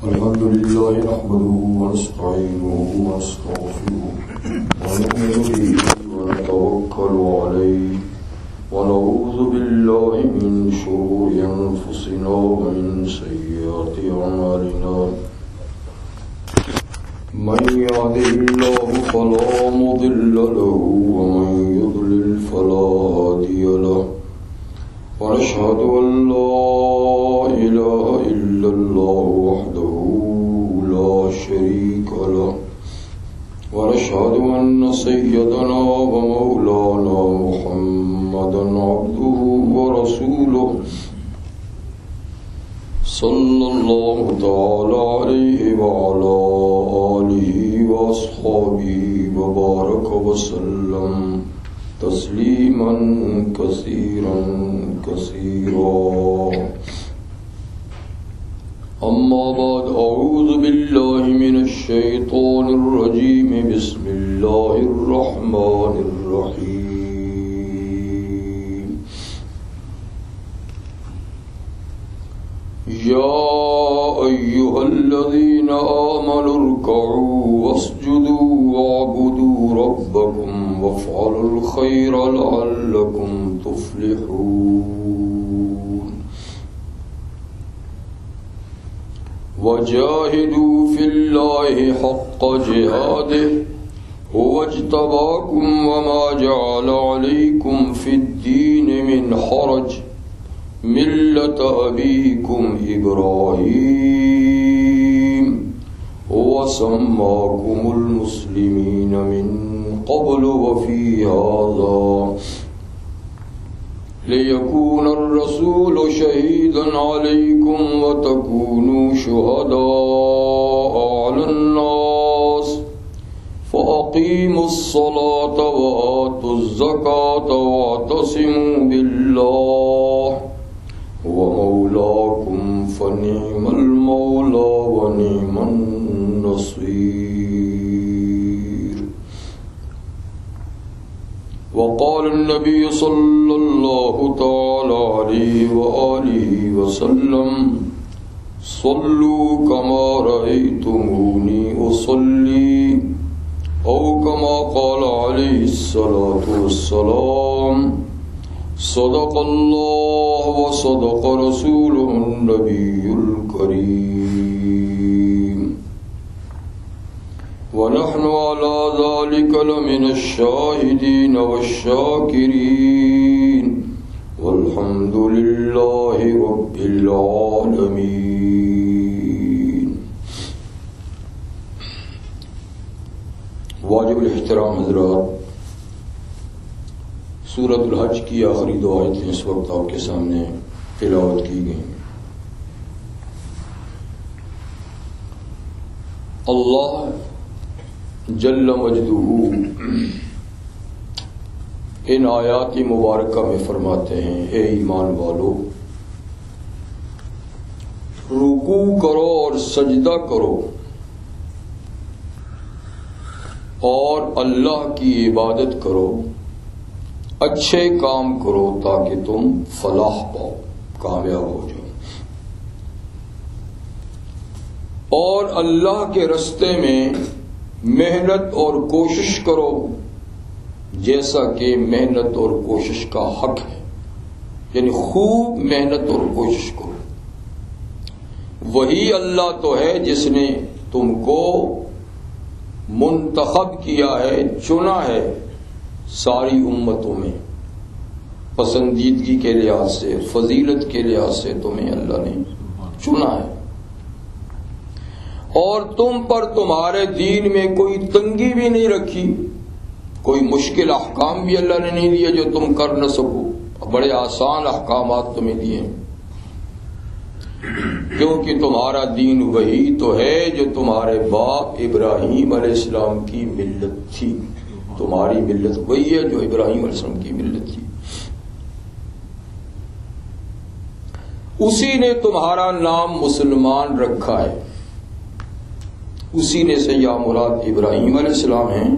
الحمد لله نحمده ونستعينه ونستغفره ونؤمن به ونتوكل عليه ونعوذ بالله من شرور أنفسنا ومن سيئات أعمالنا من يهده الله فلا مضل له ومن يضلل فلا هادي له ونشهد أن لا إله إلا الله وحده لا شريك له ونشهد أن سيدنا ومولانا محمدا عبده ورسوله صلى الله تعالى عليه وعلى آله وأصحابه وبارك وسلم تسليما كثيرا كثيرا. أما بعد، أعوذ بالله من الشيطان الرجيم. بسم الله الرحمن الرحيم. يا أيها الذين آمنوا اركعوا واسجدوا واعبدوا ربكم وافعلوا الخير لعلكم تفلحون. وجاهدوا في الله حق جهاده هو اجتباكم وما جعل عليكم في الدين من حرج ملة أبيكم إبراهيم وسماكم المسلمين من قبل وفي هذا ليكون الرسول شهيدا عليكم وتكونوا شهداء على الناس فأقيموا الصلاة وآتوا الزكاة واعتصموا بالله هو مولاكم فنعم المولى ونعم النصير. وقال النبي صلى الله تعالى عليه وآله وسلم صلوا كما رأيتموني أصلي أو كما قال عليه الصلاة والسلام. صدق الله وصدق رسوله النبي الكريم ونحن على ذلك لمن الشاهدين والشاكرين والحمد لله رب العالمين. واجب الاحترام حضرات، سورۃ الحج کی آخری دو آیتیں اس وقت آپ کے سامنے تلاوت کی گئی. اللہ جل مجدہ ان آیات مبارکہ میں فرماتے ہیں، اے ایمان والو، رکوع کرو اور سجدہ کرو اور اللہ کی عبادت کرو، اچھے کام کرو تاکہ تم فلاح پاؤ، کامیاب ہو جاؤ، اور اللہ کے راستے میں محنت اور کوشش کرو جیسا کہ محنت اور کوشش کا حق ہے، یعنی خوب محنت اور کوشش کرو. وہی اللہ تو ہے جس نے تم کو منتخب کیا ہے، چنا ہے ساری امتوں میں، پسندیدگی کے لحاظ سے، فضیلت کے لحاظ سے تمہیں اللہ نے چنا ہے، اور تم پر تمہارے دین میں کوئی تنگی بھی نہیں رکھی، کوئی مشکل احکام بھی اللہ نے نہیں دیے جو تم کر نہ سکو، بڑے آسان احکامات تمہیں دیے، کیونکہ تمہارا دین وہی تو ہے جو تمہارے باپ ابراہیم علیہ السلام کی ملت تھی. تمہاری ملت وہی ہے جو ابراہیم علیہ السلام کی ملت تھی. اسی نے تمہارا نام مسلمان رکھا ہے، اسی نے سے یا مراد ابراہیم علیہ السلام ہیں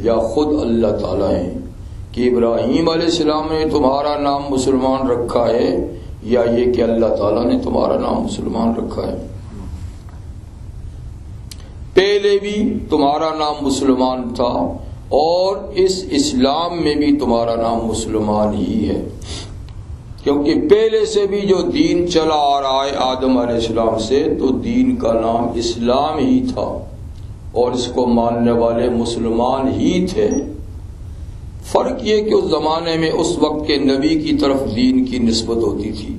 یا خود اللہ تعالیٰ ہیں کہ ابراہیم علیہ السلام نے تمہارا نام مسلمان رکھا ہے یا یہ کہ اللہ تعالیٰ نے تمہارا نام مسلمان رکھا ہے؟ پہلے بھی تمہارا نام مسلمان تھا اور اس اسلام میں بھی تمہارا نام مسلمان ہی ہے، کیونکہ پہلے سے بھی جو دین چلا آ رہا ہے آدم علیہ السلام سے، تو دین کا نام اسلام ہی تھا اور اس کو ماننے والے مسلمان ہی تھے۔ فرق یہ کہ اس زمانے میں اس وقت کے نبی کی طرف دین کی نسبت ہوتی تھی،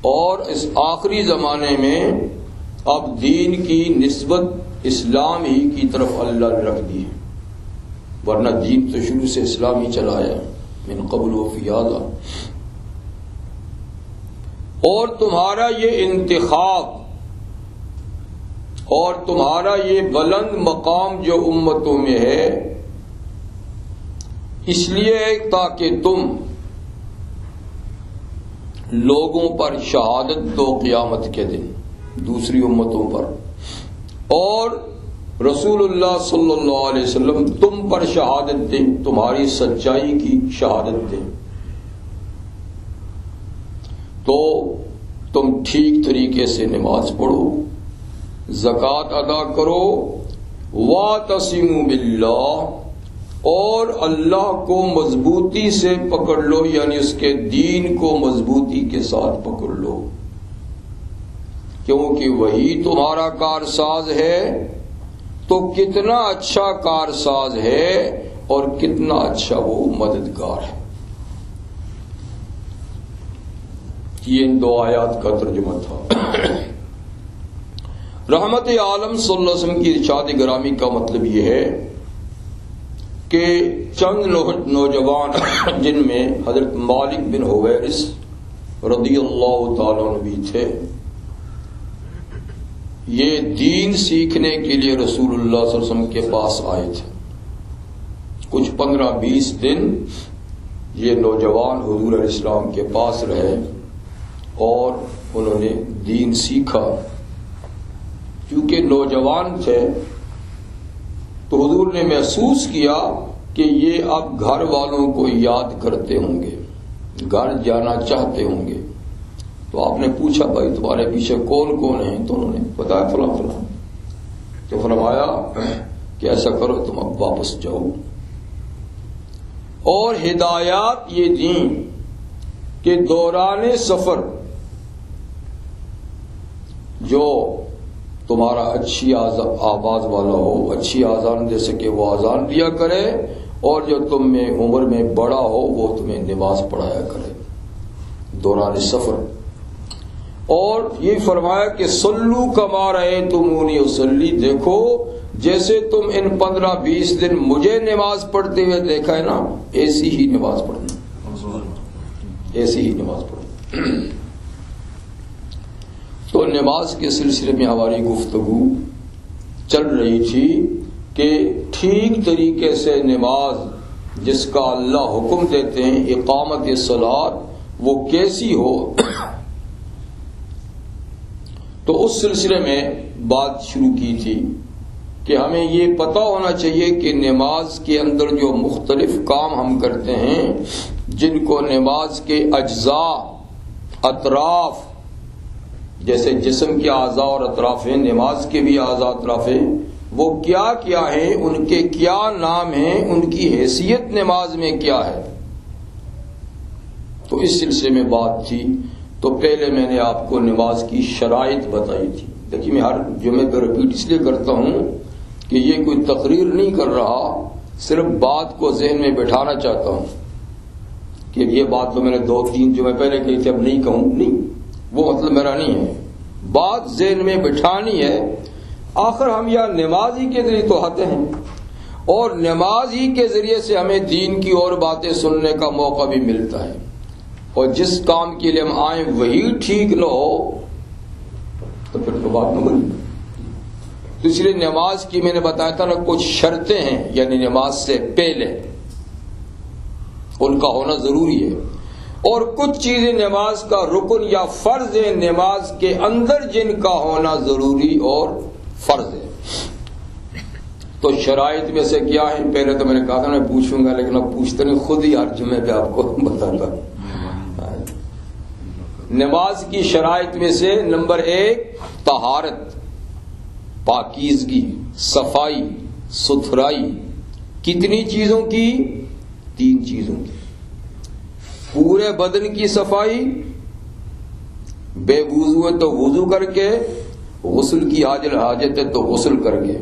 اور اس آخری زمانے میں اب دین کی نسبت اسلام ہی کی طرف اللہ نے رکھ دی ہے، ورنہ دین تو شروع سے اسلام ہی چلا ہے، من قبل و فی ھذا۔ اور تمہارا یہ انتخاب اور تمہارا یہ بلند مقام جو امتوں میں ہے، اس لیے تاکہ تم لوگوں پر شہادت دو قیامت کے دن دوسری امتوں پر، اور رسول اللہ صلی اللہ علیہ وسلم تم پر شہادت دیں، تمہاری سچائی کی شہادت دیں، تو تم ٹھیک طریقے سے نماز پڑھو، زکوٰۃ ادا کرو، وَاعْتَصِمُوا بِاللَّهِ، اور اللہ کو مضبوطی سے پکڑ لو، یعنی اس کے دین کو مضبوطی کے ساتھ پکڑ لو، کیونکہ وہی تمہارا کارساز ہے۔ تو کتنا اچھا کارساز ہے اور کتنا اچھا وہ مددگار ہے۔ یہ ان دو آیات کا ترجمہ تھا۔ رحمت عالم صلی اللہ علیہ وسلم کی ارشاد گرامی کا مطلب یہ ہے کہ چند نوجوان جن میں حضرت مالک بن حویرث رضی اللہ تعالیٰ عنہ بھی تھے، یہ دین سیکھنے کے لیے رسول اللہ صلی اللہ علیہ وسلم کے پاس آئے تھے۔ کچھ 15-20 دن یہ نوجوان حضور علیہ السلام کے پاس رہے اور انہوں نے دین سیکھا۔ کیونکہ نوجوان تھے تو حضور نے محسوس کیا کہ یہ اب گھر والوں کو یاد کرتے ہوں گے، گھر جانا چاہتے ہوں گے۔ تو آپ نے پوچھا بھائی تمہارے پیچھے کون کون ہیں؟ تو انہوں نے بتایا فلاں فلاں۔ تو فرمایا کہ ایسا کرو تم اب واپس جاؤ، اور ہدایات یہ دیں کہ دوران سفر جو تمہارا اچھی آواز والا ہو، اچھی آذان دے سکے وہ آذان دیا کرے، اور جو تم میں عمر میں بڑا ہو وہ تمہیں نماز پڑھایا کرے دوران سفر۔ اور یہ فرمایا کہ صلو کما رأیتمونی اصلی، دیکھو جیسے تم ان 15-20 دن مجھے نماز پڑھتے ہوئے دیکھا ہے نا، ایسی ہی نماز پڑھنا، ایسی ہی نماز پڑھنا۔ تو نماز کے سلسلے میں ہماری گفتگو چل رہی تھی کہ ٹھیک طریقے سے نماز جس کا اللہ حکم دیتے ہیں اقامت الصلاۃ، وہ کیسی ہو۔ تو اس سلسلے میں بات شروع کی تھی کہ ہمیں یہ پتہ ہونا چاہیے کہ نماز کے اندر جو مختلف کام ہم کرتے ہیں، جن کو نماز کے اجزاء، اطراف، جیسے جسم کے اعضاء اور اطراف ہیں، نماز کے بھی اعضاء اطراف ہیں، وہ کیا کیا ہیں، ان کے کیا نام ہیں، ان کی حیثیت نماز میں کیا ہے۔ تو اس سلسلے میں بات تھی۔ تو پہلے میں نے آپ کو نماز کی شرائط بتائی تھی۔ دیکھیے میں ہر جمعے پہ رپیٹ اس لیے کرتا ہوں کہ یہ کوئی تقریر نہیں کر رہا، صرف بات کو ذہن میں بٹھانا چاہتا ہوں کہ یہ بات تو میں نے 2-3 جمعے پہلے کہی تھی، اب نہیں کہوں، نہیں، وہ مطلب میرا نہیں ہے۔ بات ذہن میں بٹھانی ہے۔ آخر ہم یا نماز ہی کے ذریعے تو آتے ہیں، اور نماز ہی کے ذریعے سے ہمیں دین کی اور باتیں سننے کا موقع بھی ملتا ہے، اور جس کام کے لیے ہم آئیں وہی ٹھیک نہ ہو تو پھر تو بات نہ بنی۔ تو اس لیے نماز کی میں نے بتایا تھا نا کچھ شرطیں ہیں، یعنی نماز سے پہلے ان کا ہونا ضروری ہے، اور کچھ چیزیں نماز کا رکن یا فرض ہے، نماز کے اندر جن کا ہونا ضروری اور فرض ہے۔ تو شرائط میں سے کیا ہے؟ پہلے تو میں نے کہا تھا میں پوچھوں گا، لیکن اب پوچھتے نہیں، خود ہی ہر جمعے پہ آپ کو بتاتا۔ نماز کی شرائط میں سے نمبر 1 طہارت، پاکیزگی، صفائی، ستھرائی. کتنی چیزوں کی؟ 3 چیزوں کی. پورے بدن کی صفائی، بے وضو ہے تو وضو کر کے، غسل کی حاجت ہے تو غسل کر کے.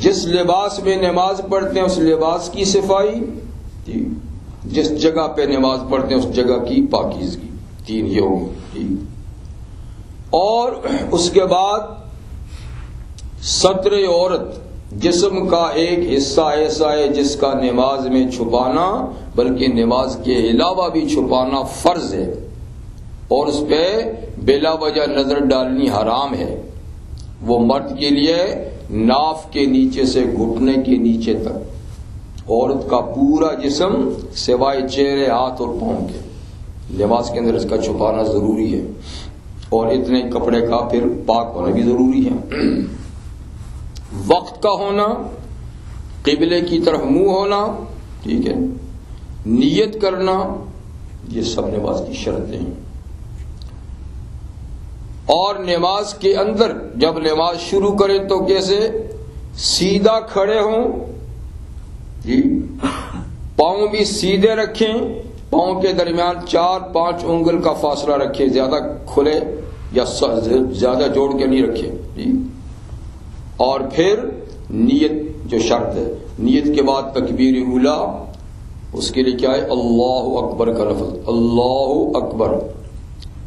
جس لباس میں نماز پڑھتے ہیں اس لباس کی صفائی، جس جگہ پہ نماز پڑھتے ہیں اس جگہ کی پاکیزگی. 3 یہ ہوگی. اور اس کے بعد ستر عورت، جسم کا ایک حصہ ایسا ہے جس کا نماز میں چھپانا بلکہ نماز کے علاوہ بھی چھپانا فرض ہے، اور اس پہ بلا وجہ نظر ڈالنی حرام ہے. وہ مرد کے لیے ناف کے نیچے سے گھٹنے کے نیچے تک، عورت کا پورا جسم سوائے چہرے، ہاتھ اور پاؤں کے. نماز کے اندر اس کا چھپانا ضروری ہے، اور اتنے کپڑے کا پھر پاک ہونا بھی ضروری ہے. وقت کا ہونا، قبلے کی طرف منہ ہونا، ٹھیک ہے، نیت کرنا، یہ سب نماز کی شرطیں ہیں. اور نماز کے اندر جب نماز شروع کریں تو کیسے؟ سیدھا کھڑے ہوں، جی، پاؤں بھی سیدھے رکھیں، پاؤں کے درمیان 4-5 انگل کا فاصلہ رکھیں، زیادہ کھلے یا زیادہ جوڑ کے نہیں رکھیں، جی. اور پھر نیت جو شرط ہے، نیت کے بعد تکبیر اولا، اس کے لیے کیا ہے؟ اللہ اکبر کا لفظ، اللہ اکبر.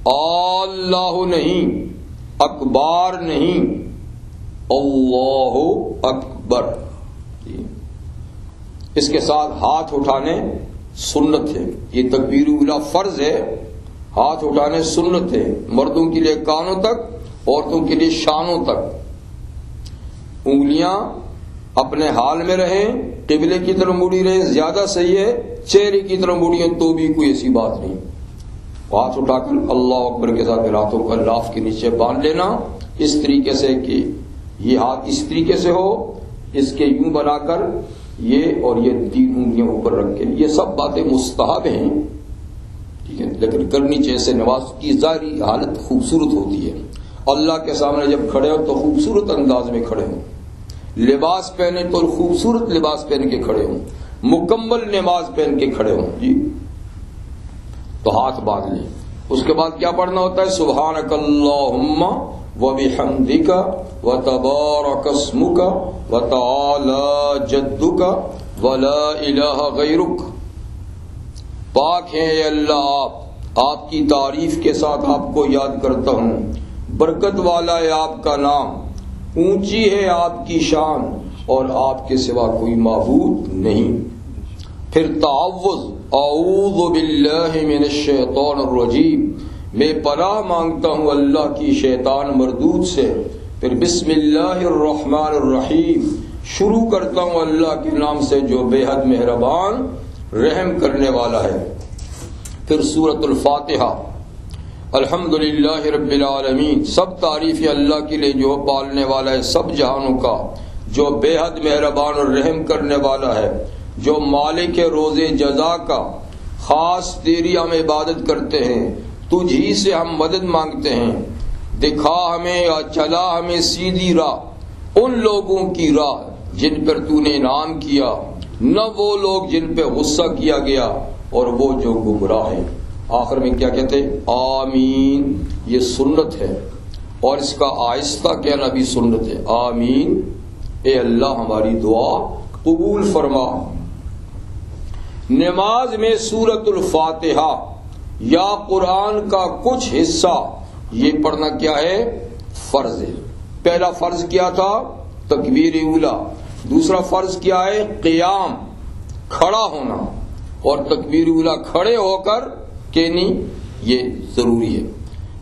اللہ نہیں، اکبار نہیں، اللہ اکبر. اس کے ساتھ ہاتھ اٹھانے سنت ہے. یہ تکبیر اولا فرض ہے، ہاتھ اٹھانے سنت ہے. مردوں کے لیے کانوں تک، عورتوں کے لیے شانوں تک. انگلیاں اپنے حال میں رہیں، قبلے کی طرف مڑی رہیں، زیادہ صحیح ہے. چہرے کی طرف مڑی ہیں تو بھی کوئی ایسی بات نہیں. ہاتھ اٹھا کر اللہ اکبر کے ساتھ ہاتھوں کو لاف کے نیچے باندھ لینا، اس طریقے سے کہ یہ ہاتھ اس طریقے سے ہو، اس کے یوں بنا کر یہ اور یہ 3 انگلیاں اوپر رکھ کے. یہ سب باتیں مستحب ہیں، ٹھیک ہے، لیکن کرنی چاہیے. سے نماز کی ظاہری حالت خوبصورت ہوتی ہے. اللہ کے سامنے جب کھڑے ہو تو خوبصورت انداز میں کھڑے ہوں. لباس پہنے تو خوبصورت لباس پہن کے کھڑے ہوں، مکمل نماز پہن کے کھڑے ہوں، جی. تو ہاتھ باندھ لیں. اس کے بعد کیا پڑھنا ہوتا ہے؟ سبحانک اللہم وبحمدک وتبارک اسمک وتعالی جدک ولا الہ غیرک. پاک ہیں اے اللہ آپ کی تعریف کے ساتھ آپ کو یاد کرتا ہوں. برکت والا ہے آپ کا نام، اونچی ہے آپ کی شان، اور آپ کے سوا کوئی معبود نہیں. پھر تعوذ، اعوذ باللہ من الشیطان الرجیم، میں پناہ مانگتا ہوں اللہ کی شیطان مردود سے. پھر بسم اللہ الرحمن الرحیم، شروع کرتا ہوں اللہ کے نام سے جو بے حد مہربان رحم کرنے والا ہے. پھر سورۃ الفاتحہ. الحمدللہ رب العالمین، سب تعریف اللہ کے لیے جو پالنے والا ہے سب جہانوں کا، جو بے حد مہربان اور رحم کرنے والا ہے، جو مالک روز جزا کا. خاص تیری ہم عبادت کرتے ہیں، تجھ ہی سے ہم مدد مانگتے ہیں. دکھا ہمیں یا چلا ہمیں سیدھی راہ، ان لوگوں کی راہ جن پر تو نے انعام کیا، نہ وہ لوگ جن پہ غصہ کیا گیا، اور وہ جو گمراہ ہیں. آخر میں کیا کہتے ہیں؟ آمین. یہ سنت ہے، اور اس کا آہستہ کہنا بھی سنت ہے. آمین. اے اللہ ہماری دعا قبول فرما. نماز میں سورۃ الفاتحہ یا قرآن کا کچھ حصہ یہ پڑھنا کیا ہے؟ فرض ہے. پہلا فرض کیا تھا؟ تکبیر اولا. دوسرا فرض کیا ہے؟ قیام، کھڑا ہونا. اور تکبیر اولا کھڑے ہو کر کہنی، یہ ضروری ہے.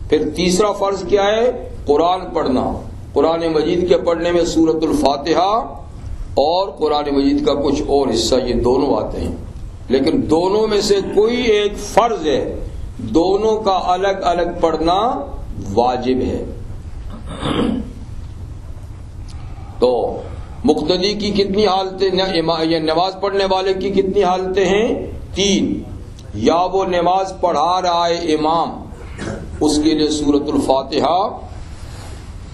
پھر تیسرا فرض کیا ہے؟ قرآن پڑھنا. قرآن مجید کے پڑھنے میں سورۃ الفاتحہ اور قرآن مجید کا کچھ اور حصہ یہ دونوں آتے ہیں، لیکن دونوں میں سے کوئی ایک فرض ہے، دونوں کا الگ الگ پڑھنا واجب ہے. تو مقتدی کی کتنی حالتیں، یا نماز پڑھنے والے کی کتنی حالتیں ہیں؟ 3. یا وہ نماز پڑھا رہا ہے امام، اس کے لیے سورۃ الفاتحہ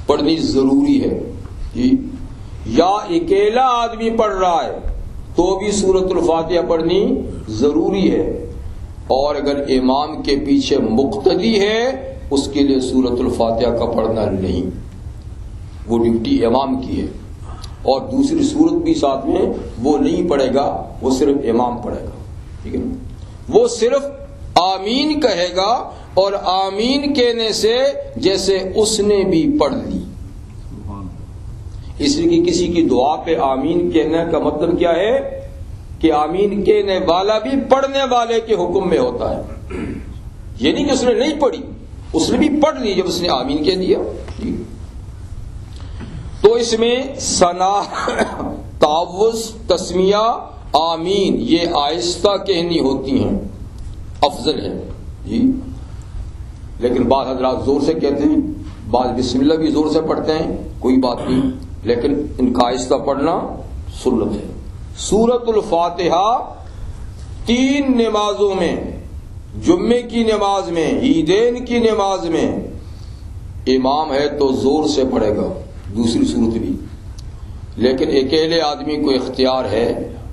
پڑھنی ضروری ہے جی، یا اکیلا آدمی پڑھ رہا ہے تو بھی سورۃ الفاتحہ پڑھنی ضروری ہے، اور اگر امام کے پیچھے مقتدی ہے اس کے لیے سورۃ الفاتحہ کا پڑھنا نہیں، وہ ڈیوٹی امام کی ہے، اور دوسری سورت بھی ساتھ میں وہ نہیں پڑھے گا، وہ صرف امام پڑھے گا، ٹھیک ہے نا؟ وہ صرف آمین کہے گا، اور آمین کہنے سے جیسے اس نے بھی پڑھ لی، اس لیے کہ کسی کی دعا پہ آمین کہنے کا مطلب کیا ہے کہ آمین کہنے والا بھی پڑھنے والے کے حکم میں ہوتا ہے، یہ نہیں کہ اس نے نہیں پڑھی، اس نے بھی پڑھ لی جب اس نے آمین کہہ دیا۔ تو اس میں ثنا، تعوذ، تسمیہ، آمین یہ آہستہ کہنی ہوتی ہیں، افضل ہے جی، لیکن بعض حضرات زور سے کہتے ہیں، بعض بسم اللہ بھی زور سے پڑھتے ہیں، کوئی بات نہیں، لیکن ان کا آہستہ پڑھنا سنت ہے۔ سورۃ الفاتحہ 3 نمازوں میں، جمعے کی نماز میں، عیدین کی نماز میں امام ہے تو زور سے پڑھے گا، دوسری صورت بھی، لیکن اکیلے آدمی کو اختیار ہے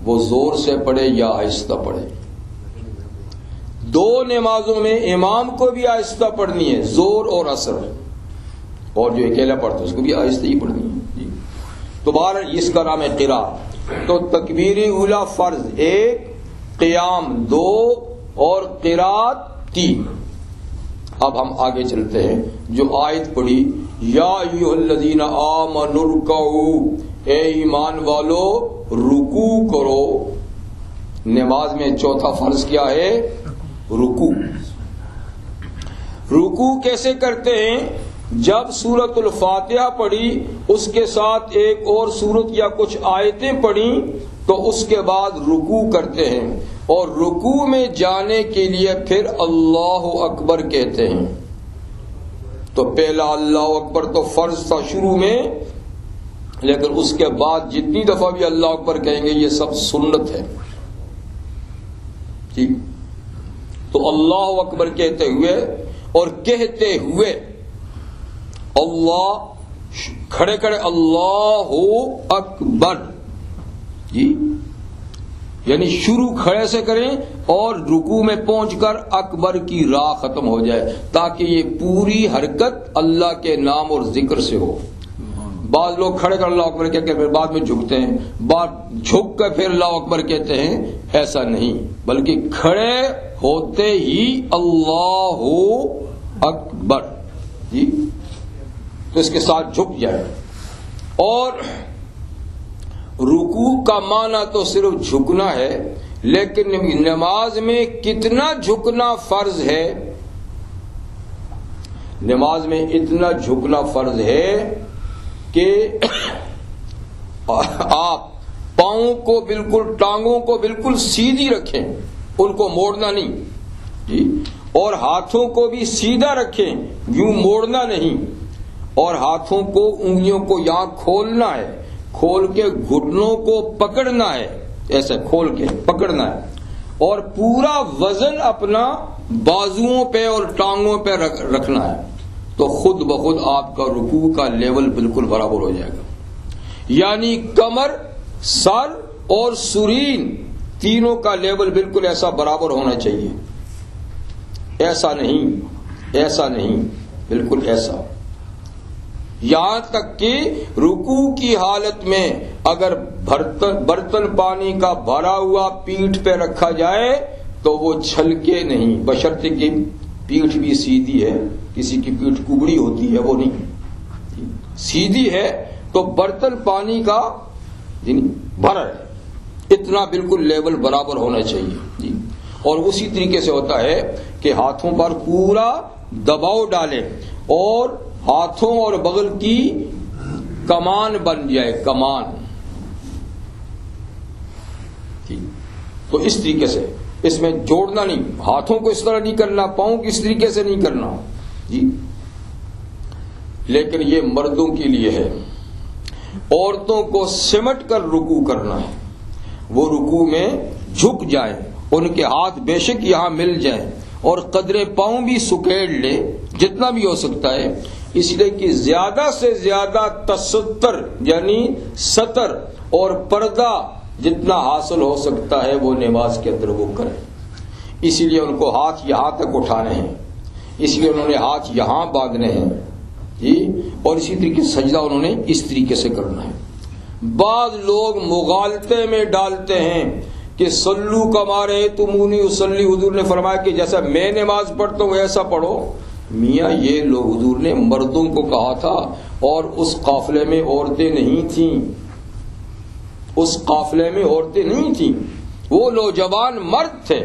وہ زور سے پڑھے یا آہستہ پڑھے۔ 2 نمازوں میں امام کو بھی آہستہ پڑھنی ہے، زور اور عصر، اور جو اکیلا پڑھتا ہے اس کو بھی آہستہ ہی پڑھنی ہے جی۔ تو بہرحال اس کا نام ہے قراءت۔ تو تکبیر اولی فرض 1، قیام 2 اور قراءت 3۔ اب ہم آگے چلتے ہیں، جو آیت پڑھی یا ایھا الذین آمنوا ارکعوا، اے ایمان والو رکوع کرو۔ نماز میں چوتھا فرض کیا ہے؟ رکوع۔ رکوع کیسے کرتے ہیں؟ جب سورۃ الفاتحہ پڑھی اس کے ساتھ ایک اور سورت یا کچھ آیتیں پڑھیں تو اس کے بعد رکوع کرتے ہیں، اور رکوع میں جانے کے لیے پھر اللہ اکبر کہتے ہیں۔ تو پہلا اللہ اکبر تو فرض تھا شروع میں، لیکن اس کے بعد جتنی دفعہ بھی اللہ اکبر کہیں گے یہ سب سنت ہے ٹھیک۔ تو اللہ اکبر کہتے ہوئے اور کہتے ہوئے اللہ، کھڑے کھڑے اللہ اکبر جی، یعنی شروع کھڑے سے کریں اور رکوع میں پہنچ کر اکبر کی راہ ختم ہو جائے، تاکہ یہ پوری حرکت اللہ کے نام اور ذکر سے ہو۔ بعض لوگ کھڑے کر اللہ اکبر کہہ کے پھر بعد میں جھکتے ہیں، بعد جھک کر پھر اللہ اکبر کہتے ہیں، ایسا نہیں، بلکہ کھڑے ہوتے ہی اللہ اکبر جی، تو اس کے ساتھ جھک جائے۔ اور رکوع کا معنی تو صرف جھکنا ہے، لیکن نماز میں کتنا جھکنا فرض ہے؟ نماز میں اتنا جھکنا فرض ہے کہ آپ پاؤں کو بالکل، ٹانگوں کو بالکل سیدھی رکھیں، ان کو موڑنا نہیں جی، اور ہاتھوں کو بھی سیدھا رکھیں، یوں موڑنا نہیں، اور ہاتھوں کو، انگلیوں کو یہاں کھولنا ہے، کھول کے گھٹنوں کو پکڑنا ہے، ایسے کھول کے پکڑنا ہے، اور پورا وزن اپنا بازوؤں پہ اور ٹانگوں پہ رکھنا ہے، تو خود بخود آپ کا رکوع کا لیول بالکل برابر ہو جائے گا۔ یعنی کمر، سر اور سرین تینوں کا لیول بالکل ایسا برابر ہونا چاہیے، ایسا نہیں، بالکل ایسا۔ یہاں تک کہ رکوع کی حالت میں اگر برتن پانی کا بھرا ہوا پیٹھ پہ رکھا جائے تو وہ چھلکے نہیں، بشرطے کہ پیٹھ بھی سیدھی ہے، کسی کی پیٹھ کبڑی ہوتی ہے، وہ نہیں، سیدھی ہے تو برتن پانی کا بھرا ہے، اتنا بالکل لیول برابر ہونا چاہیے جی۔ اور اسی طریقے سے ہوتا ہے کہ ہاتھوں پر پورا دباؤ ڈالیں اور ہاتھوں اور بغل کی کمان بن جائے، کمان، تو اس طریقے سے، اس میں جوڑنا نہیں، ہاتھوں کو اس طرح نہیں کرنا، پاؤں کی اس طریقے سے نہیں کرنا جی۔ لیکن یہ مردوں کے لیے ہے، عورتوں کو سمٹ کر رکوع کرنا ہے، وہ رکوع میں جھک جائیں ان کے ہاتھ بے شک یہاں مل جائیں اور قدرے پاؤں بھی سکیڑ لے جتنا بھی ہو سکتا ہے، اس لیے کہ زیادہ سے زیادہ تستر یعنی ستر اور پردہ جتنا حاصل ہو سکتا ہے وہ نماز کے اندر وہ کریں. اسی لیے ان کو ہاتھ یہاں تک اٹھانے ہیں، اس لیے انہوں نے ہاتھ یہاں باندھنے ہیں جی، اور اسی طریقے سے سجدہ انہوں نے اس طریقے سے کرنا ہے. بعض لوگ مغالطے میں ڈالتے ہیں کہ صلو کما رأیتمونی اصلی، حضور نے فرمایا کہ جیسا میں نماز پڑھتا ہوں ایسا پڑھو. میاں یہ لوگ حضور نے مردوں کو کہا تھا اور اس قافلے میں عورتیں نہیں تھیں، اس قافلے میں عورتیں نہیں تھیں، وہ نوجوان مرد تھے.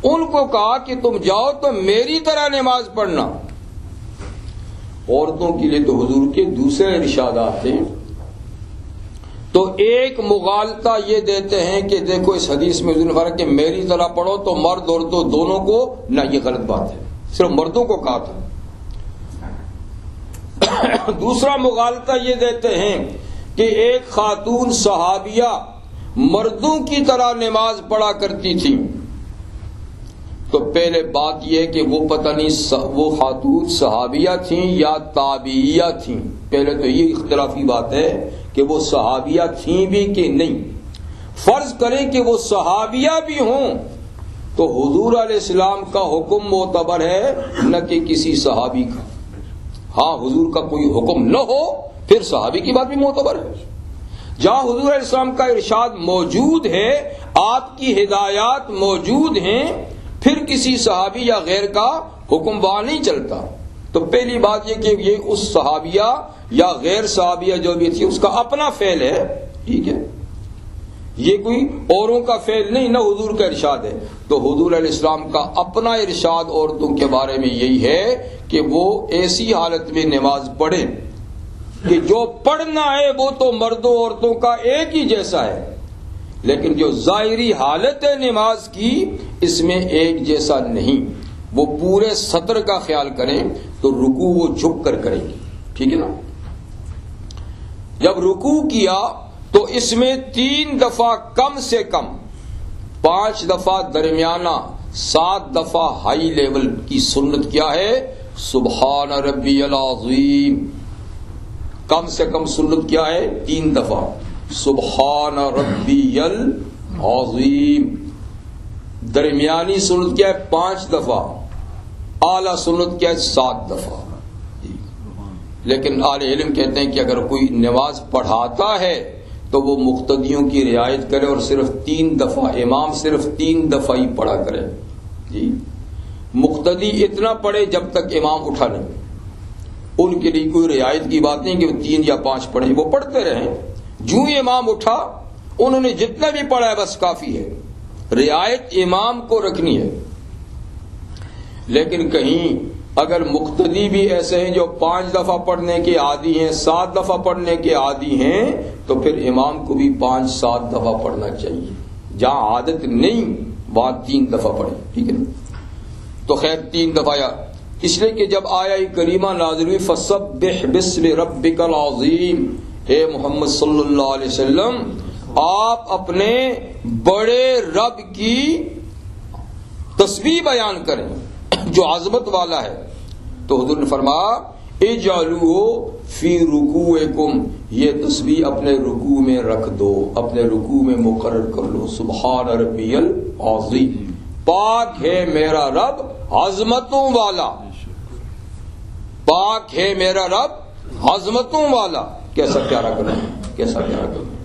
ان کو کہا کہ تم جاؤ تو میری طرح نماز پڑھنا. عورتوں کے لیے تو حضور کے دوسرے ارشادات ہیں. تو ایک مغالطہ یہ دیتے ہیں کہ دیکھو اس حدیث میں حضور نے فرمایا کہ میری طرح پڑھو تو مرد عورتوں دونوں کو، نہ یہ غلط بات ہے، صرف مردوں کو کہا تھا. دوسرا مغالطہ یہ دیتے ہیں کہ ایک خاتون صحابیہ مردوں کی طرح نماز پڑھا کرتی تھی. تو پہلے بات یہ کہ وہ پتہ نہیں وہ خاتون صحابیہ تھیں یا تابعیہ تھیں. پہلے تو یہ اختلافی بات ہے کہ وہ صحابیہ تھیں بھی کہ نہیں. فرض کریں کہ وہ صحابیہ بھی ہوں تو حضور علیہ السلام کا حکم معتبر ہے نہ کہ کسی صحابی کا. ہاں حضور کا کوئی حکم نہ ہو پھر صحابی کی بات بھی معتبر ہے. جہاں حضور علیہ السلام کا ارشاد موجود ہے، آپ کی ہدایات موجود ہیں، پھر کسی صحابی یا غیر کا حکم وہاں نہیں چلتا. تو پہلی بات یہ کہ یہ اس صحابیہ یا غیر صحابیہ جو بھی تھی اس کا اپنا فعل ہے، ٹھیک ہے، یہ کوئی اوروں کا فعل نہیں، نہ حضور کا ارشاد ہے. تو حضور علیہ السلام کا اپنا ارشاد عورتوں کے بارے میں یہی ہے کہ وہ ایسی حالت میں نماز پڑھیں کہ جو پڑھنا ہے وہ تو مردوں عورتوں کا ایک ہی جیسا ہے، لیکن جو ظاہری حالت ہے نماز کی اس میں ایک جیسا نہیں. وہ پورے سطر کا خیال کریں تو رکوع وہ جھک کر کریں گے، ٹھیک ہے نا. جب رکوع کیا تو اس میں 3 دفعہ کم سے کم، 5 دفعہ درمیانہ، 7 دفعہ ہائی لیول کی سنت کیا ہے؟ سبحان ربی العظیم. کم سے کم سنت کیا ہے؟ 3 دفعہ سبحان ربی العظیم. درمیانی سنت کیا ہے؟ 5 دفعہ. اعلی سنت کیا ہے؟ 7 دفعہ. لیکن اہل علم کہتے ہیں کہ اگر کوئی نماز پڑھاتا ہے تو وہ مقتدیوں کی رعایت کرے اور صرف 3 دفعہ، امام صرف 3 دفعہ ہی پڑھا کرے. جی، مقتدی اتنا پڑھے جب تک امام اٹھا نہیں. ان کے لیے کوئی رعایت کی بات نہیں کہ وہ 3 یا 5 پڑھیں، وہ پڑھتے رہیں. جو ہی امام اٹھا انہوں نے جتنا بھی پڑھا ہے بس کافی ہے. رعایت امام کو رکھنی ہے. لیکن کہیں اگر مقتدی بھی ایسے ہیں جو 5 دفعہ پڑھنے کے عادی ہیں، 7 دفعہ پڑھنے کے عادی ہیں، تو پھر امام کو بھی 5-7 دفعہ پڑھنا چاہیے. جہاں عادت نہیں وہاں 3 دفعہ پڑھیں، ٹھیک ہے نا. تو خیر 3 دفعہ، یا اس لیے کہ جب آیا کریمہ نازل ہوئی فسبح باسم ربک العظیم، اے محمد صلی اللہ علیہ وسلم آپ اپنے بڑے رب کی تسبیح بیان کریں جو عظمت والا ہے. تو حضور نے فرمایا اجعلوہ فی رکوعکم، یہ تسبیح اپنے رکوع میں رکھ دو، اپنے رکوع میں مقرر کر لو. سبحان ربی العظیم، پاک ہے میرا رب عظمتوں والا، پاک ہے میرا رب عظمتوں والا. کیسا پیارا کرنا، کیسا پیارا کرنا.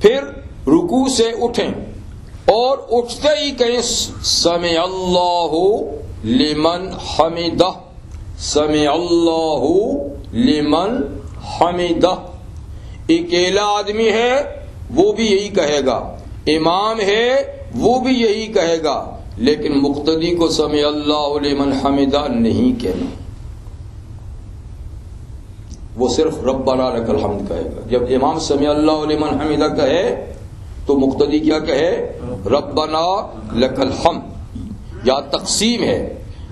پھر رکوع سے اٹھیں اور اٹھتے ہی کہیں سمع اللہ لمن حمدہ، سمع اللہ لمن حمدہ. اکیلا آدمی ہے وہ بھی یہی کہے گا، امام ہے وہ بھی یہی کہے گا، لیکن مقتدی کو سمع اللہ لمن حمدہ نہیں کہنا، وہ صرف ربنا لک الحمد کہے گا. جب امام سمع اللہ لمن حمدہ کہے تو مقتدی کیا کہے؟ ربنا لک الحمد. یا تقسیم ہے،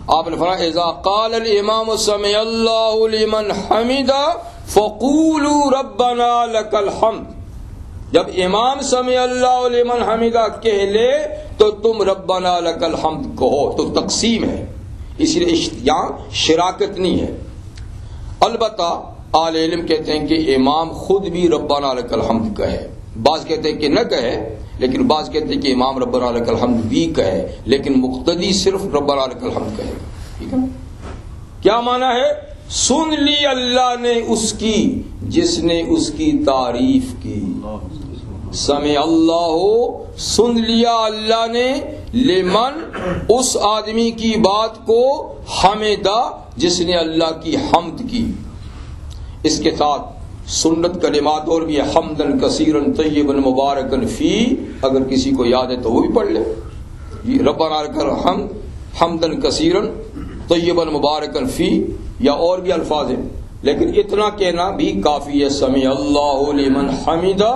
آپ نے فرمایا اذا قال الامام سمع اللہ لمن حمدہ فقولوا ربنا لک الحمد. جب امام سمع اللہ لمن حمدہ کہہ لے تو تم ربنا لک الحمد کہو، تو تقسیم ہے، اس لیے یہاں شراکت نہیں ہے۔ البتہ اہل علم کہتے ہیں کہ امام خود بھی ربنا لک الحمد کہے، بعض کہتے ہیں کہ نہ کہے، لیکن بعض کہتے ہیں کہ امام ربنا لک الحمد بھی کہے، لیکن مقتدی صرف ربنا لک الحمد کہے گا، ٹھیک ہے۔ کیا معنی ہے؟ سن لی اللہ نے اس کی جس نے اس کی تعریف کی، سمع اللہ، سن لیا اللہ نے، لمن، اس آدمی کی بات کو، حمدہ، جس نے اللہ کی حمد کی۔ اس کے ساتھ سنت کلمات اور بھی، حمدن کثیرن طیبا مبارکن فی، اگر کسی کو یاد ہے تو وہ بھی پڑھ لے، ربنا لک الحمد حمدن کثیرن طیبا مبارکن فی، یا اور بھی الفاظ ہیں، لیکن اتنا کہنا بھی کافی ہے، سمع اللہ لمن حمدہ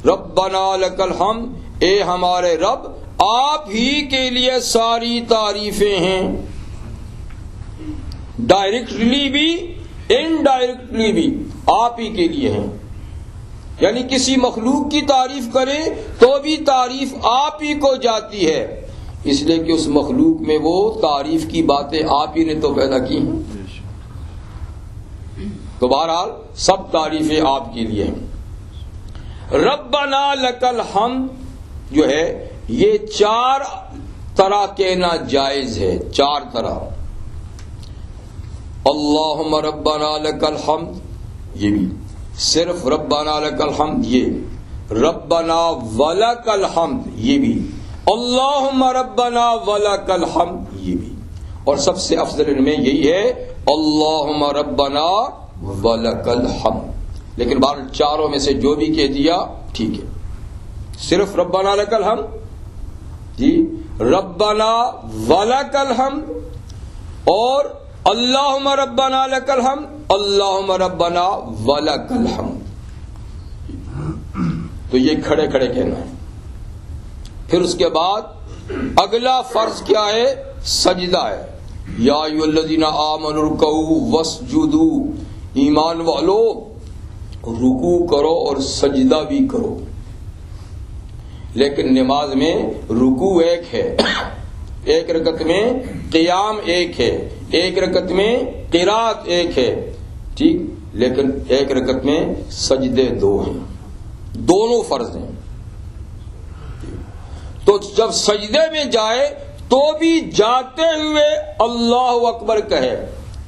ربنا لک الحمد، اے ہمارے رب آپ ہی کے لیے ساری تعریفیں ہیں، ڈائریکٹلی بھی انڈائریکٹلی بھی آپ ہی کے لیے ہیں۔ یعنی کسی مخلوق کی تعریف کریں تو بھی تعریف آپ ہی کو جاتی ہے، اس لیے کہ اس مخلوق میں وہ تعریف کی باتیں آپ ہی نے تو پیدا کی ہیں۔ تو بہرحال سب تعریفیں آپ کے لیے ہیں۔ ربنا لک الحمد جو ہے یہ 4 طرح کہنا جائز ہے، 4 طرح۔ اللہم ربنا لک الحمد، یہ بھی صرف ربنا لک الحمد، یہ ربنا ولک الحمد، یہ بھی اللہم ربنا ولک الحمد، یہ بھی، اور سب سے افضل ان میں یہی ہے اللہم ربنا ولک الحمد۔ لیکن بہرحال چاروں میں سے جو بھی کہہ دیا ٹھیک ہے۔ صرف ربنا لک الحمد، جی ربنا ولک الحمد، اور اللہم ربنا لک الحمد، اللہم ربنا ولک الحمد، تو یہ کھڑے کھڑے کہنا ہے۔ پھر اس کے بعد اگلا فرض کیا ہے؟ سجدہ ہے۔ یا ایھا الذین آمنوا ارکعوا واسجدوا، ایمان والو رکوع کرو اور سجدہ بھی کرو۔ لیکن نماز میں رکوع ایک ہے، ایک رکعت میں قیام ایک ہے، ایک رکعت میں قرات ایک ہے، ٹھیک، لیکن ایک رکعت میں سجدے 2 ہیں، دونوں فرض ہیں۔ تو جب سجدے میں جائے تو بھی جاتے ہوئے اللہ اکبر کہے،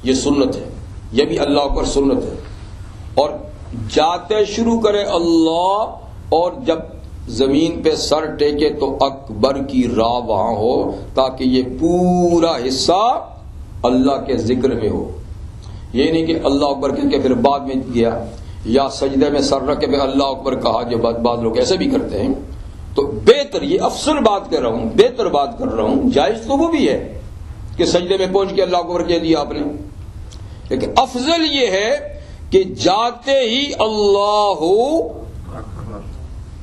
یہ سنت ہے، یہ بھی اللہ اکبر سنت ہے، اور جاتے شروع کرے اللہ، اور جب زمین پہ سر ٹیکے تو اکبر کی راہ وہاں ہو، تاکہ یہ پورا حصہ اللہ کے ذکر میں ہو۔ یہ نہیں کہ اللہ اکبر کہہ کے پھر بعد میں گیا، یا سجدے میں سر رکھ کے پھر اللہ اکبر کہا، جو بعض لوگ ایسے بھی کرتے ہیں۔ تو بہتر، یہ افضل بات کر رہا ہوں، بہتر بات کر رہا ہوں، جائز تو وہ بھی ہے کہ سجدے میں پہنچ کے اللہ اکبر کہہ دیا آپ نے، لیکن افضل یہ ہے کہ جاتے ہی اللہ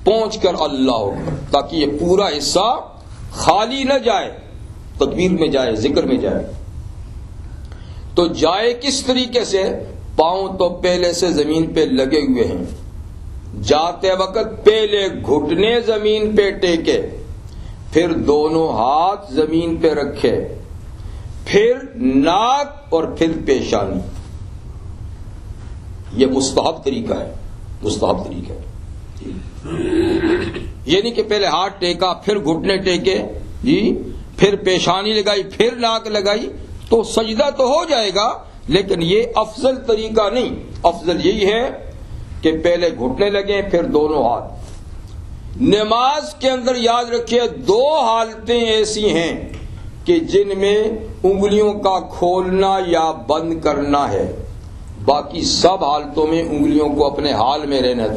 پہنچ کر اللہ اکبر، تاکہ یہ پورا حصہ خالی نہ جائے، تکبیر میں جائے، ذکر میں جائے۔ تو جائے کس طریقے سے؟ پاؤں تو پہلے سے زمین پہ لگے ہوئے ہیں، جاتے وقت پہلے گھٹنے زمین پہ ٹیکے، پھر دونوں ہاتھ زمین پہ رکھے، پھر ناک اور پھر پیشانی۔ یہ مستحب طریقہ ہے، مستحب طریقہ ہے۔ یہ نہیں کہ پہلے ہاتھ ٹیکا، پھر گھٹنے ٹیکے، جی پھر پیشانی لگائی، پھر ناک لگائی، تو سجدہ تو ہو جائے گا، لیکن یہ افضل طریقہ نہیں۔ افضل یہی ہے کہ پہلے گھٹنے لگیں، پھر دونوں ہاتھ۔ نماز کے اندر یاد رکھیے 2 حالتیں ایسی ہیں کہ جن میں انگلیوں کا کھولنا یا بند کرنا ہے، باقی سب حالتوں میں انگلیوں کو اپنے حال میں رہنے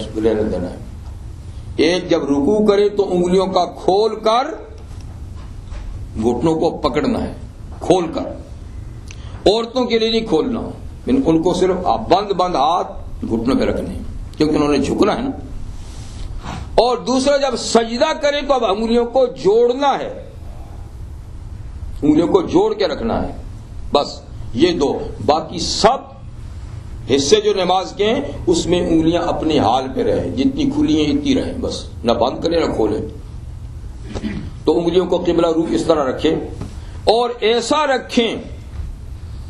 دینا ہے۔ ایک جب رکوع کرے تو انگلیوں کا کھول کر گھٹنوں کو پکڑنا ہے، کھول کر۔ عورتوں کے لیے نہیں کھولنا، ان کو صرف بند ہاتھ گھٹنوں پہ رکھنے، کیونکہ انہوں نے جھکنا ہے نا۔ اور دوسرا جب سجدہ کرے تو اب انگلیوں کو جوڑنا ہے، انگلیوں کو جوڑ کے رکھنا ہے، بس یہ 2، باقی سب حصے جو نماز کے ہیں اس میں انگلیاں اپنے حال پہ رہیں، جتنی کھلی ہیں اتنی رہیں، بس نہ بند کریں نہ کھولیں. تو انگلیوں کو قبلہ رو اس طرح رکھیں اور ایسا رکھیں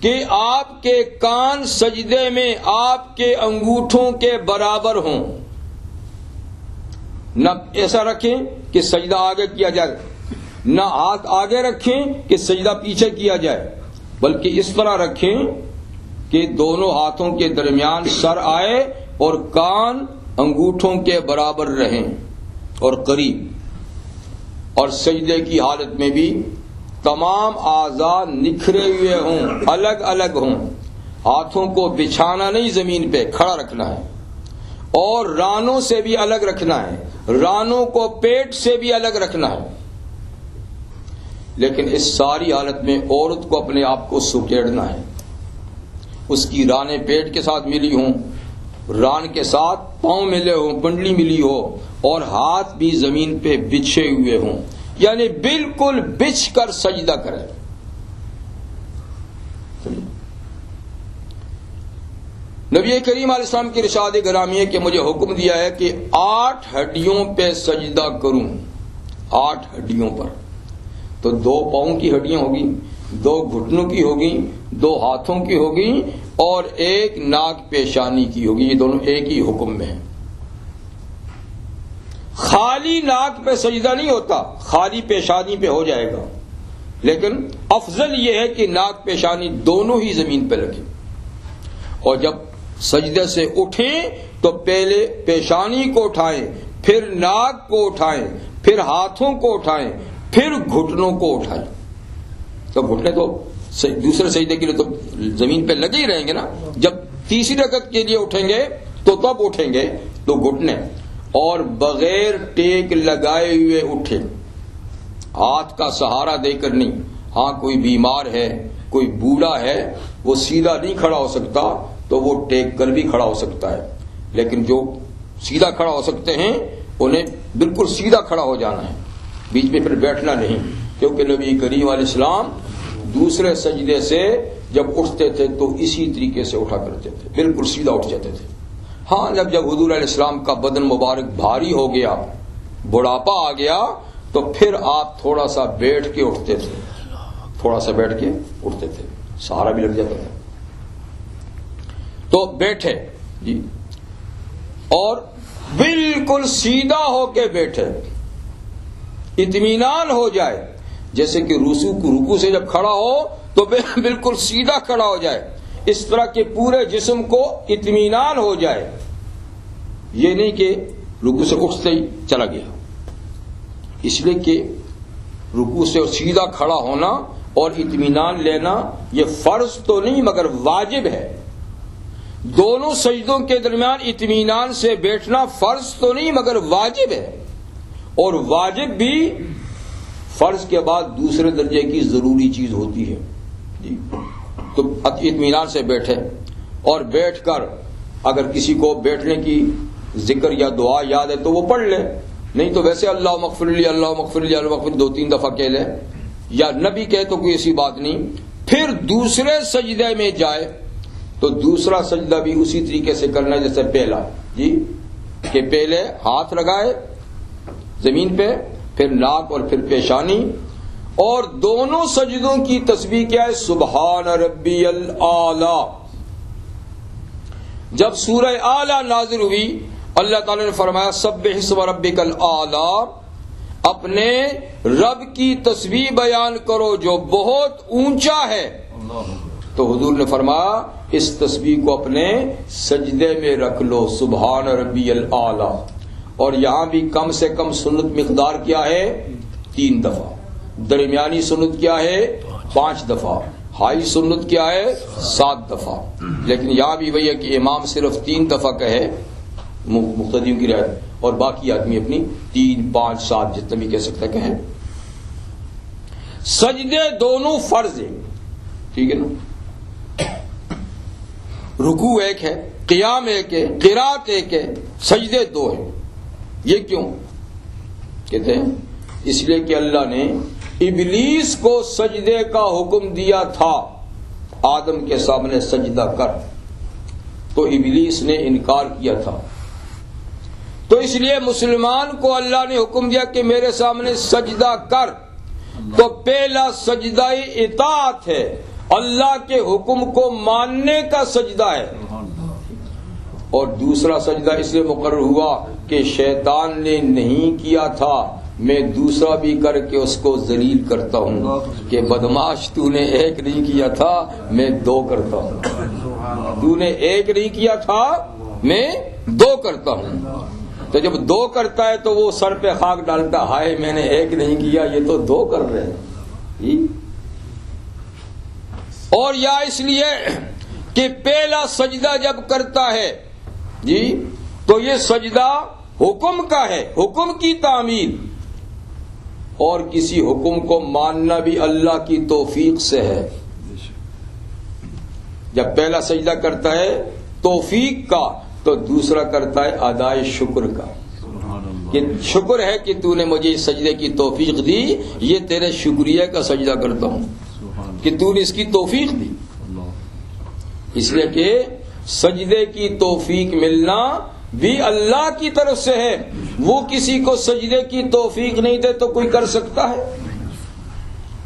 کہ آپ کے کان سجدے میں آپ کے انگوٹھوں کے برابر ہوں. نہ ایسا رکھیں کہ سجدہ آگے کیا جائے، نہ ہاتھ آگے رکھیں کہ سجدہ پیچھے کیا جائے، بلکہ اس طرح رکھیں کہ دونوں ہاتھوں کے درمیان سر آئے اور کان انگوٹھوں کے برابر رہیں اور قریب. اور سجدے کی حالت میں بھی تمام اعضاء نکھرے ہوئے ہوں، الگ الگ ہوں. ہاتھوں کو بچھانا نہیں، زمین پہ کھڑا رکھنا ہے، اور رانوں سے بھی الگ رکھنا ہے، رانوں کو پیٹ سے بھی الگ رکھنا ہے. لیکن اس ساری حالت میں عورت کو اپنے آپ کو سکیڑنا ہے. اس کی رانیں پیٹ کے ساتھ ملی ہوں، ران کے ساتھ پاؤں ملے ہوں، پنڈلی ملی ہو، اور ہاتھ بھی زمین پہ بچھے ہوئے ہوں، یعنی بالکل بچھ کر سجدہ کرے. نبی کریم علیہ السلام کی ارشاد گرامی ہے کہ مجھے حکم دیا ہے کہ 8 ہڈیوں پہ سجدہ کروں. 8 ہڈیوں پر، تو 2 پاؤں کی ہڈیاں ہوگی، 2 گھٹنوں کی ہوگی، 2 ہاتھوں کی ہوگی، اور 1 ناک پیشانی کی ہوگی. یہ دونوں ایک ہی حکم میں ہیں. خالی ناک پہ سجدہ نہیں ہوتا، خالی پیشانی پہ ہو جائے گا، لیکن افضل یہ ہے کہ ناک پیشانی دونوں ہی زمین پہ رکھیں. اور جب سجدے سے اٹھیں تو پہلے پیشانی کو اٹھائیں، پھر ناک کو اٹھائیں، پھر ہاتھوں کو اٹھائیں، پھر گھٹنوں کو اٹھائیں. تو گھٹنے تو دوسرے سجدے کے لیے تو زمین پہ لگے ہی رہیں گے نا. جب تیسری رکعت کے لیے اٹھیں گے تو تب اٹھیں گے تو گھٹنے، اور بغیر ٹیک لگائے ہوئے اٹھیں، ہاتھ کا سہارا دے کر نہیں. ہاں کوئی بیمار ہے، کوئی بوڑھا ہے، وہ سیدھا نہیں کھڑا ہو سکتا تو وہ ٹیک کر بھی کھڑا ہو سکتا ہے، لیکن جو سیدھا کھڑا ہو سکتے ہیں انہیں بالکل سیدھا کھڑا ہو جانا ہے، بیچ میں پھر بیٹھنا نہیں. کیونکہ نبی کریم علیہ السلام دوسرے سجدے سے جب اٹھتے تھے تو اسی طریقے سے اٹھا کرتے تھے، بالکل سیدھا اٹھ جاتے تھے. ہاں جب حضور علیہ السلام کا بدن مبارک بھاری ہو گیا، بڑھاپا آ گیا، تو پھر آپ تھوڑا سا بیٹھ کے اٹھتے تھے، تھوڑا سا بیٹھ کے اٹھتے تھے، سہارا بھی لگ جاتا تھا. تو بیٹھے جی، اور بالکل سیدھا ہو کے بیٹھے، اطمینان ہو جائے. جیسے کہ رکوع سے جب کھڑا ہو تو بالکل سیدھا کھڑا ہو جائے، اس طرح کے پورے جسم کو اطمینان ہو جائے. یہ نہیں کہ رکوع سے اٹھتے ہی چلا گیا. اس لیے کہ رکوع سے سیدھا کھڑا ہونا اور اطمینان لینا یہ فرض تو نہیں مگر واجب ہے. دونوں سجدوں کے درمیان اطمینان سے بیٹھنا فرض تو نہیں مگر واجب ہے، اور واجب بھی فرض کے بعد دوسرے درجے کی ضروری چیز ہوتی ہے جی. تو اطمینان سے بیٹھے، اور بیٹھ کر اگر کسی کو بیٹھنے کی ذکر یا دعا یاد ہے تو وہ پڑھ لے، نہیں تو ویسے اللہ مغفر لی اللہ مغفر لی اللہ مغفر 2-3 دفعہ کہہ لے، یا نبی کہے تو کوئی ایسی بات نہیں. پھر دوسرے سجدے میں جائے تو دوسرا سجدہ بھی اسی طریقے سے کرنا ہے جیسے پہلا جی، کہ پہلے ہاتھ لگائے زمین پہ، پھر ناک اور پھر پیشانی. اور دونوں سجدوں کی تسبیح کیا ہے؟ سبحان ربی الاعلی. جب سورہ اعلی نازل ہوئی اللہ تعالی نے فرمایا سبح اسم ربک الاعلی، اپنے رب کی تسبیح بیان کرو جو بہت اونچا ہے. تو حضور نے فرمایا اس تسبیح کو اپنے سجدے میں رکھ لو، سبحان ربی الاعلی. اور یہاں بھی کم سے کم سنت مقدار کیا ہے؟ 3 دفعہ. درمیانی سنت کیا ہے؟ 5 دفعہ. ہائی سنت کیا ہے؟ 7 دفعہ. لیکن یہاں بھی وہی ہے کہ امام صرف 3 دفعہ کہے مقتدیوں کی رعایت، اور باقی آدمی اپنی 3، 5، 7 جتنا بھی کہہ سکتا ہے کہیں. سجدے دونوں فرض ہیں، ٹھیک ہے نا. رکوع ایک ہے، قیام ایک ہے، قرات ایک ہے، سجدے 2 ہیں. یہ کیوں کہتے ہیں؟ اس لیے کہ اللہ نے ابلیس کو سجدے کا حکم دیا تھا، آدم کے سامنے سجدہ کر. تو ابلیس نے انکار کیا تھا. تو اس لیے مسلمان کو اللہ نے حکم دیا کہ میرے سامنے سجدہ کر. تو پہلا سجدہ اطاعت ہے، اللہ کے حکم کو ماننے کا سجدہ ہے. اور دوسرا سجدہ اس لیے مقرر ہوا کہ شیطان نے نہیں کیا تھا، میں دوسرا بھی کر کے اس کو ذلیل کرتا ہوں کہ بدماش تو نے ایک نہیں کیا تھا، میں دو کرتا ہوں. تو نے ایک نہیں کیا تھا، میں دو کرتا ہوں. تو جب دو کرتا ہے تو وہ سر پہ خاک ڈالتا، ہائے میں نے ایک نہیں کیا، یہ تو دو کر رہے ہیں. اور یا اس لیے کہ پہلا سجدہ جب کرتا ہے تو یہ سجدہ حکم کا ہے، حکم کی تعمیل. اور کسی حکم کو ماننا بھی اللہ کی توفیق سے ہے. جب پہلا سجدہ کرتا ہے توفیق کا، تو دوسرا کرتا ہے ادائے شکر کا، کہ شکر ہے کہ تو نے مجھے اس سجدے کی توفیق دی، یہ تیرے شکریہ کا سجدہ کرتا ہوں کہ تو نے اس کی توفیق دی. اس لیے کہ سجدے کی توفیق ملنا بھی اللہ کی طرف سے ہے. وہ کسی کو سجدے کی توفیق نہیں دے تو کوئی کر سکتا ہے؟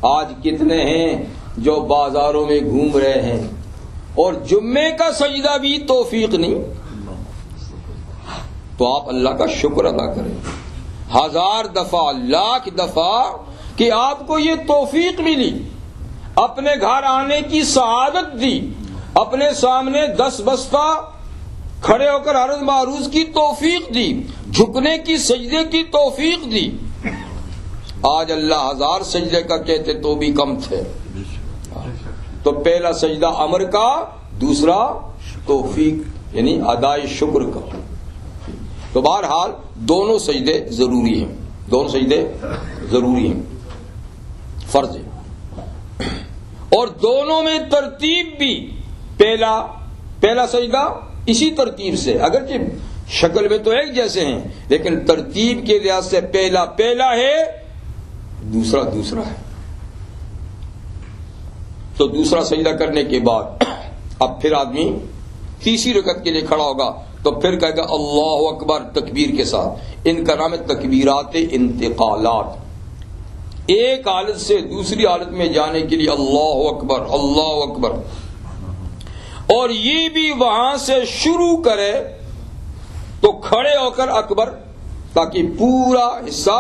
آج کتنے ہیں جو بازاروں میں گھوم رہے ہیں اور جمعے کا سجدہ بھی توفیق نہیں. تو آپ اللہ کا شکر ادا کریں 1000 دفعہ، لاکھ دفعہ کہ آپ کو یہ توفیق ملی، اپنے گھر آنے کی سعادت دی، اپنے سامنے 10 بستہ کھڑے ہو کر عرض معروض کی توفیق دی، جھکنے کی سجدے کی توفیق دی. آج اللہ 1000 سجدے کا کہتے تو بھی کم تھے. تو پہلا سجدہ امر کا، دوسرا توفیق یعنی ادائے شکر کا. تو بہرحال دونوں سجدے ضروری ہیں، دونوں سجدے ضروری ہیں، فرض ہے. اور دونوں میں ترتیب بھی پہلا سجدہ اسی ترتیب سے، اگرچہ شکل میں تو ایک جیسے ہیں لیکن ترتیب کے لحاظ سے پہلا ہے، دوسرا ہے. تو دوسرا سجدہ کرنے کے بعد اب پھر آدمی تیسری رکعت کے لیے کھڑا ہوگا تو پھر کہے گا اللہ اکبر تکبیر کے ساتھ. ان کا نام ہے تکبیرات انتقالات. ایک حالت سے دوسری حالت میں جانے کے لیے اللہ اکبر اللہ اکبر. اور یہ بھی وہاں سے شروع کرے تو کھڑے ہو کر اکبر، تاکہ پورا حصہ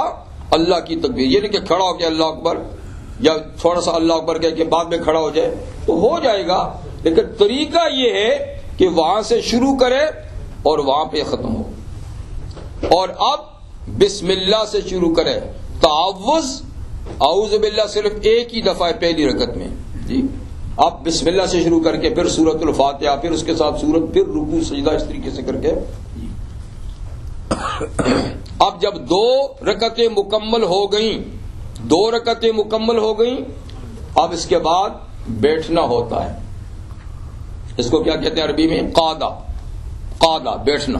اللہ کی تکبیر، یہ نہیں کہ کھڑا ہو کے اللہ اکبر یا تھوڑا سا اللہ اکبر کہہ کے بعد میں کھڑا ہو جائے تو ہو جائے گا. لیکن طریقہ یہ ہے کہ وہاں سے شروع کرے اور وہاں پہ ختم ہو. اور اب بسم اللہ سے شروع کرے. تعوذ اعوذ باللہ صرف ایک ہی دفعہ ہے پہلی رکعت میں. اب بسم اللہ سے شروع کر کے پھر سورۃ الفاتحہ، پھر اس کے ساتھ سورت، پھر رکوع سجدہ، اس طریقے سے کر کے. اب جب 2 رکعتیں مکمل ہو گئیں، اب اس کے بعد بیٹھنا ہوتا ہے. اس کو کیا کہتے ہیں عربی میں؟ قعدہ، بیٹھنا.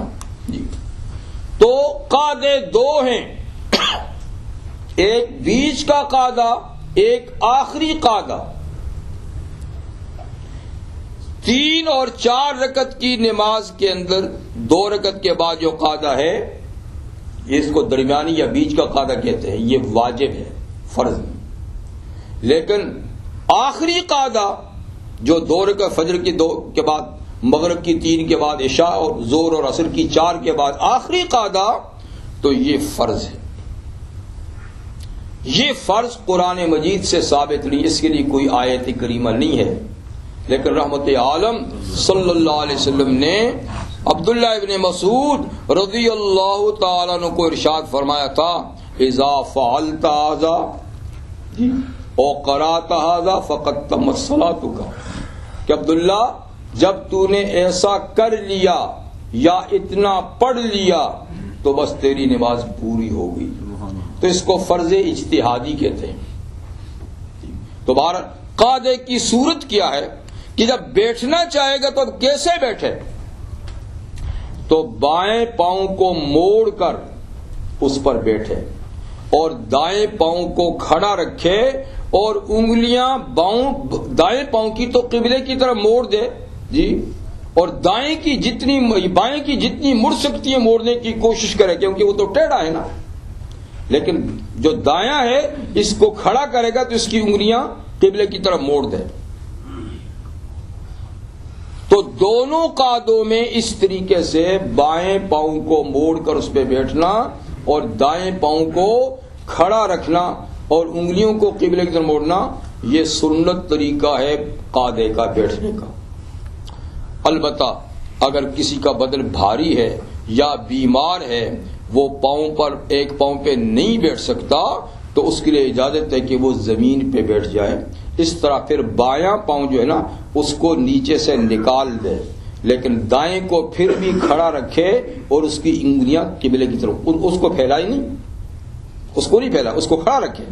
تو قعدے 2 ہیں، ایک بیچ کا قعدہ، ایک آخری قعدہ. 3 اور 4 رکعت کی نماز کے اندر 2 رکعت کے بعد جو قعدہ ہے، اس کو درمیانی یا بیچ کا قعدہ کہتے ہیں، یہ واجب ہے، فرض. لیکن آخری قعدہ جو 2 رکعت فجر کی 2 کے بعد، مغرب کی 3 کے بعد، عشاء اور ظہر اور عصر کی 4 کے بعد آخری قعدہ، تو یہ فرض ہے. یہ فرض قرآن مجید سے ثابت نہیں، اس کے لیے کوئی آیت کریمہ نہیں ہے. لیکن رحمت عالم صلی اللہ علیہ وسلم نے عبداللہ ابن مسعود رضی اللہ تعالیٰ عنہ کو ارشاد فرمایا تھا، اذا فعلت ھذا او قرأت ھذا فقد تمت صلاتک، کہ عبداللہ جب تو نے ایسا کر لیا یا اتنا پڑھ لیا تو بس تیری نماز پوری ہو گئی. تو اس کو فرض اجتہادی کہتے ہیں. تو بہرحال قعدے کی صورت کیا ہے کہ جب بیٹھنا چاہے گا تو اب کیسے بیٹھے؟ تو بائیں پاؤں کو موڑ کر اس پر بیٹھے اور دائیں پاؤں کو کھڑا رکھے اور انگلیاں دائیں پاؤں کی تو قبلے کی طرف موڑ دے. اور بائیں کی جتنی مڑ سکتی ہے موڑنے کی کوشش کرے، کیونکہ وہ تو ٹیڑھا ہے نا، لیکن جو دایاں ہے اس کو کھڑا کرے گا تو اس کی انگلیاں قبلے کی طرف موڑ دے. تو دونوں قعدوں میں اس طریقے سے بائیں پاؤں کو موڑ کر اس پہ بیٹھنا اور دائیں پاؤں کو کھڑا رکھنا اور انگلیوں کو قبلے کی طرف موڑنا، یہ سنت طریقہ ہے قعدے کا بیٹھنے کا. البتہ اگر کسی کا بدن بھاری ہے یا بیمار ہے، وہ ایک پاؤں پہ نہیں بیٹھ سکتا، تو اس کے لیے اجازت ہے کہ وہ زمین پہ بیٹھ جائے. اس طرح پھر بایاں پاؤں جو ہے نا اس کو نیچے سے نکال دے، لیکن دائیں کو پھر بھی کھڑا رکھے اور اس کی انگلیاں قبلے کی طرف، اس کو پھیلائی نہیں، اس کو نہیں پھیلا، اس کو کھڑا رکھے.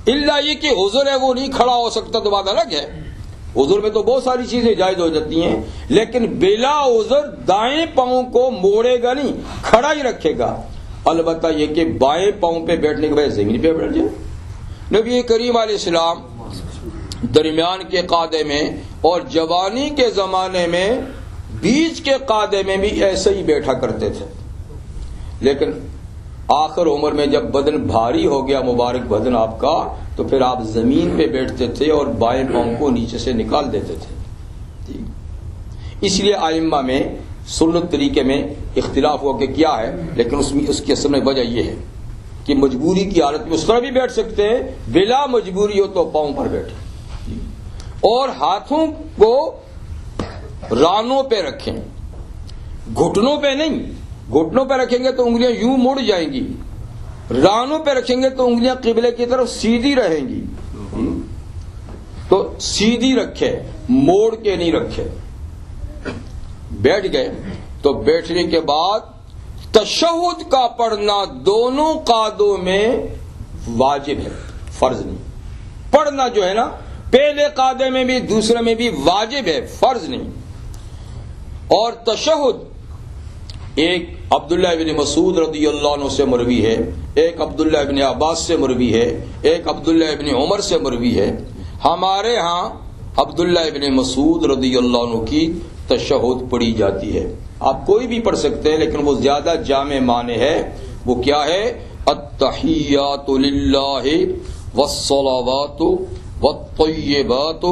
الا یہ کہ عذر ہے وہ نہیں کھڑا ہو سکتا تو بات الگ ہے. عذر میں تو بہت ساری چیزیں جائز ہو جاتی ہیں، لیکن بلا عذر دائیں پاؤں کو موڑے گا نہیں، کھڑا ہی رکھے گا. البتہ یہ کہ بائیں پاؤں پہ بیٹھنے کے بعد زمین پہ بیٹھ جائے. نبی کریم علیہ السلام درمیان کے قعدے میں اور جوانی کے زمانے میں بیچ کے قعدے میں بھی ایسے ہی بیٹھا کرتے تھے، لیکن آخر عمر میں جب بدن بھاری ہو گیا مبارک بدن آپ کا، تو پھر آپ زمین پہ بیٹھتے تھے اور بائیں پاؤں کو نیچے سے نکال دیتے تھے. اس لیے ائمہ میں سنت طریقے میں اختلاف ہوا کہ کیا ہے، لیکن اس کی اصل میں وجہ یہ ہے کہ مجبوری کی حالت میں اس طرح بھی بیٹھ سکتے ہیں، بلا مجبوری ہو تو پاؤں پر بیٹھے اور ہاتھوں کو رانوں پہ رکھیں، گھٹنوں پہ نہیں. گھٹنوں پہ رکھیں گے تو انگلیاں یوں مڑ جائیں گی، رانوں پہ رکھیں گے تو انگلیاں قبلے کی طرف سیدھی رہیں گی. تو سیدھی رکھے، موڑ کے نہیں رکھے. بیٹھ گئے تو بیٹھنے کے بعد تشہد کا پڑھنا دونوں قعدوں میں واجب ہے، فرض نہیں. پڑھنا جو ہے نا پہلے قعدے میں بھی دوسرے میں بھی واجب ہے، فرض نہیں. اور تشہد ایک عبداللہ ابن مسعود رضی اللہ عنہ سے مروی ہے، ایک عبداللہ ابن عباس سے مروی ہے، ایک عبداللہ ابن عمر سے مروی ہے. ہمارے ہاں عبداللہ ابن مسعود رضی اللہ عنہ کی تشہد پڑھی جاتی ہے. آپ کوئی بھی پڑھ سکتے ہیں، لیکن وہ زیادہ جامع معنی ہے. وہ کیا ہے؟ التحیات للہ والصلوات والطیبات